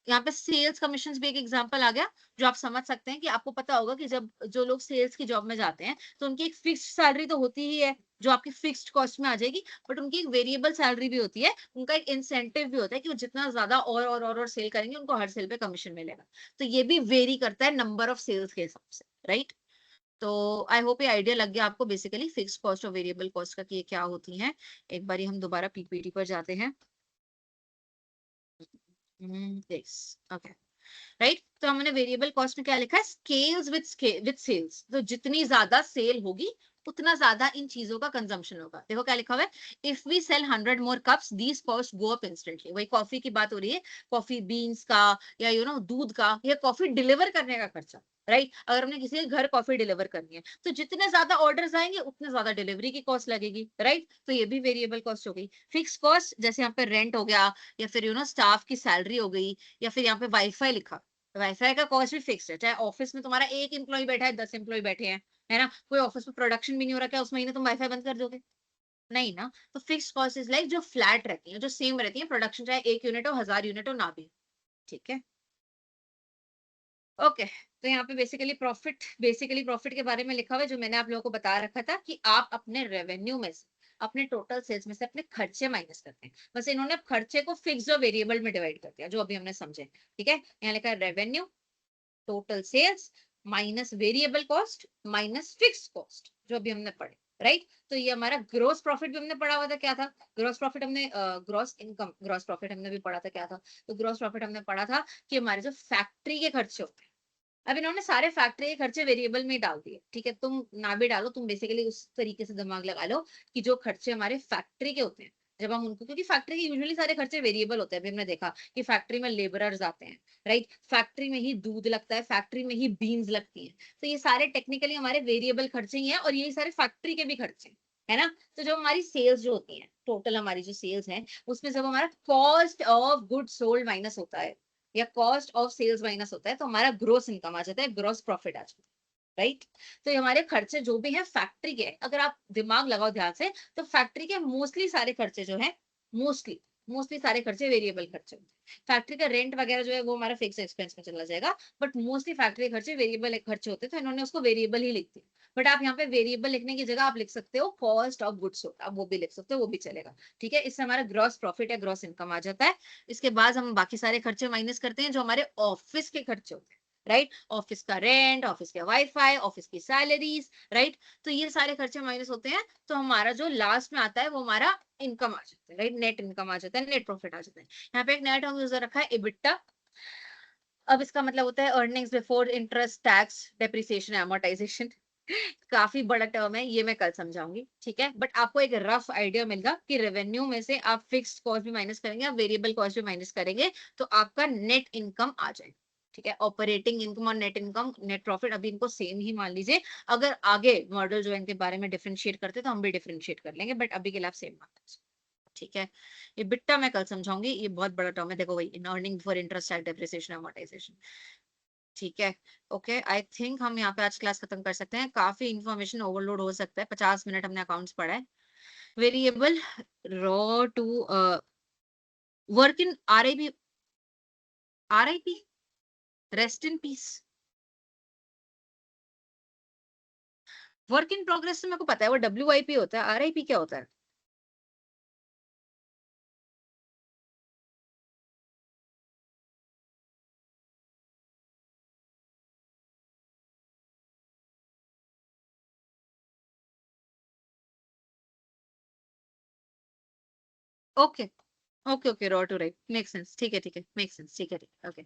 यहाँ पे सेल्स कमीशन भी एक एग्जांपल आ गया, जो आप समझ सकते हैं कि आपको पता होगा कि जब जो लोग सेल्स की जॉब में जाते हैं, तो उनकी एक फिक्स्ड सैलरी तो होती ही है, जो आपकी फिक्स्ड कॉस्ट में आ जाएगी, बट उनकी एक वेरिएबल सैलरी भी होती है, उनका एक इंसेंटिव भी होता है कि वो जितना ज्यादा और सेल करेंगे, उनको हर सेल पे कमीशन मिलेगा। तो ये भी वेरी करता है नंबर ऑफ सेल्स के हिसाब से, राइट। तो आई होप ये आइडिया लग गया आपको बेसिकली फिक्स्ड कॉस्ट और वेरिएबल कॉस्ट का, कि ये क्या होती है। एक बार हम दोबारा पीपीटी पर जाते हैं। Yes, okay, right. तो हमने वेरिएबल कॉस्ट में क्या लिखा है? Scales with sales. तो जितनी ज्यादा सेल होगी, उतना ज्यादा इन चीजों का कंजम्पशन होगा। देखो क्या लिखा हुआ है, if we sell 100 more cups, these cost go up instantly। वही कॉफी की बात हो रही है, कॉफी बीन्स का, या दूध का, या कॉफी डिलीवर करने का खर्चा, राइट। अगर हमने किसी के घर कॉफी डिलीवर करनी है, तो जितने ज्यादा ऑर्डर्स आएंगे, उतने ज्यादा डिलीवरी की कॉस्ट लगेगी, राइट। तो ये भी वेरिएबल कॉस्ट हो गई। फिक्स कॉस्ट, जैसे यहाँ पे रेंट हो गया, या फिर स्टाफ की सैलरी हो गई, या फिर यहाँ पे वाईफाई लिखा, वाईफाई का कॉस्ट भी फिक्स्ड है, चाहे ऑफिस में तुम्हारा एक एम्प्लॉय बैठा है, 10 एम्प्लॉय बैठे हैं, है ना? कोई ऑफिस में प्रोडक्शन भी नहीं हो रहा, क्या उस महीने तुम वाईफाई बंद कर दोगे? नहीं ना। तो फिक्स्ड कॉस्ट इज लाइक जो फ्लैट रहती है, जो सेम रहती है, प्रोडक्शन चाहे 1 यूनिट हो, 1000 यूनिट हो, ना भी। ठीक है? ओके। तो यहाँ पे बेसिकली प्रॉफिट के बारे में लिखा हुआ है, जो मैंने आप लोगों को बता रखा था कि आप अपने रेवेन्यू में से, अपने टोटल सेल्स में से अपने खर्चे माइनस करते हैं। बस इन्होंने अब खर्चे को फिक्स और वेरिएबल में डिवाइड कर दिया, जो अभी हमने समझे। ठीक है? यहाँ लिखा है revenue, total sales minus variable cost minus fix cost, जो अभी हमने पढ़े। राइट? तो ये हमारा ग्रोस प्रॉफिट भी हमने पढ़ा हुआ था, क्या था? ग्रोस प्रॉफिट हमने भी पढ़ा था, क्या था? तो ग्रोस प्रॉफिट हमने पढ़ा था कि हमारे जो फैक्ट्री के खर्चे होते हैं, अब इन्होंने सारे फैक्ट्री के खर्चे वेरिएबल में ही डाल दिए। ठीक है? तुम ना भी डालो, तुम बेसिकली उस तरीके से दिमाग लगा लो कि जो खर्चे हमारे फैक्ट्री के होते हैं, जब हम उनको, क्योंकि फैक्ट्री के यूजुअली सारे खर्चे वेरिएबल होते हैं। अभी हमने देखा कि फैक्ट्री में लेबरर्स आते हैं, राइट? फैक्ट्री में ही दूध लगता है, फैक्ट्री में ही बीन्स लगती हैं। तो ये सारे टेक्निकली हमारे वेरिएबल खर्चे ही हैं, और यही सारे फैक्ट्री के भी खर्चे हैं, है ना? तो जब हमारी सेल्स जो होती है, टोटल हमारी जो सेल्स है, उसमें जब हमारा cost of good sold minus होता है, या कॉस्ट ऑफ सेल्स माइनस होता है, तो हमारा ग्रोस इनकम आ जाता है, ग्रोस प्रॉफिट आ जाता है। राइट? तो ये हमारे खर्चे जो भी हैं फैक्ट्री के, अगर आप दिमाग लगाओ ध्यान से, तो फैक्ट्री के मोस्टली सारे खर्चे जो है, मोस्टली मोस्टली सारे खर्चे वेरिएबल खर्चे होते हैं। फैक्ट्री का रेंट वगैरह जो है वो हमारा फिक्स एक्सपेंस में चला जाएगा, बट मोस्टली फैक्ट्री खर्चे वेरिएबल खर्चे होते हैं, तो इन्होंने उसको वेरिएबल ही लिख दिया। बट आप यहाँ पे वेरिएबल लिखने की जगह आप लिख सकते हो कॉस्ट ऑफ गुड्स सोल्ड, आप वो भी लिख सकते हो, वो भी चलेगा। ठीक है? इससे हमारा ग्रॉस प्रॉफिट या ग्रॉस इनकम आ जाता है। इसके बाद हम बाकी सारे खर्चे माइनस करते हैं, जो हमारे ऑफिस के खर्चे होते हैं। राइट? ऑफिस का रेंट, ऑफिस के वाईफाई, ऑफिस की सैलरीज। राइट? तो ये सारे खर्चे माइनस होते हैं, तो हमारा जो लास्ट में आता है वो हमारा इनकम आ जाता है। राइट? नेट इनकम आ जाता है, नेट प्रॉफिट आ जाता है। यहाँ पे एक नया टर्म यूजर रखा है, इबिट्टा। अब इसका मतलब होता है earnings before interest, tax, depreciation, amortisation. काफी बड़ा टर्म है, ये मैं कल समझाऊंगी। ठीक है? बट आपको एक रफ आइडिया मिलेगा कि रेवेन्यू में से आप फिक्स्ड कॉस्ट भी माइनस करेंगे, आप वेरिएबल कॉस्ट भी माइनस करेंगे, तो आपका नेट इनकम आ जाएगा। ठीक है? ऑपरेटिंग इनकम और नेट इनकम, नेट प्रॉफिट, अभी इनको सेम ही मान लीजिए। अगर आगे मॉडल जो इनके बारे में डिफरेंशिएट करते तो हम भी डिफरेंशिएट कर लेंगे, बट अभी के लिए आप सेम मान लीजिए। ठीक है? ये बिट्टा मैं कल समझाऊंगी, ये बहुत बड़ा टर्म है। देखो भाई, in earning for interest, tax, depreciation, amortisation. ठीक है? ओके, आई थिंक हम यहाँ पे आज क्लास खत्म कर सकते हैं। काफी इंफॉर्मेशन ओवरलोड हो सकता है, 50 मिनट हमने अकाउंट्स पढ़ा है। Variable, raw to work in RIP, rest in peace. Work in progress से मेरे को पता है, वो WIP होता है, RIP क्या होता है? Okay, okay, okay, raw to right, make sense. ठीक है, ठीक है, मेक सेंस। ठीक है, ठीक है, ओके।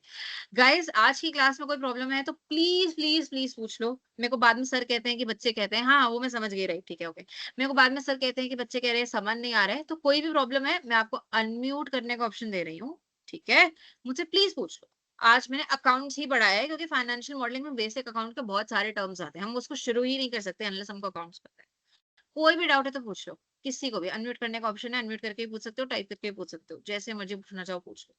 गाइस, आज की क्लास में कोई प्रॉब्लम है तो प्लीज प्लीज प्लीज पूछ लो। मेरे को बाद में सर कहते हैं कि बच्चे कहते हैं, हाँ वो मैं समझ गई, राइट? ठीक है, ओके। मेरे को बाद में सर कहते हैं कि बच्चे कह रहे हैं समझ नहीं आ रहा है, तो कोई भी प्रॉब्लम है, मैं आपको अनम्यूट करने का ऑप्शन दे रही हूँ। ठीक है? मुझे प्लीज पूछ लो। आज मैंने अकाउंट्स ही पढ़ाया है, क्योंकि फाइनेंशियल मॉडलिंग में बेसिक अकाउंट के बहुत सारे टर्म्स आते हैं, हम उसको शुरू ही नहीं कर सकते अनलेस हमको अकाउंट्स पता है। कोई भी डाउट है तो पूछ लो, किसी को भी। अनम्यूट करने का ऑप्शन है, अनम्यूट करके भी पूछ सकते हो, टाइप करके भी पूछ सकते हो, जैसे मर्जी पूछना चाहो पूछ लो।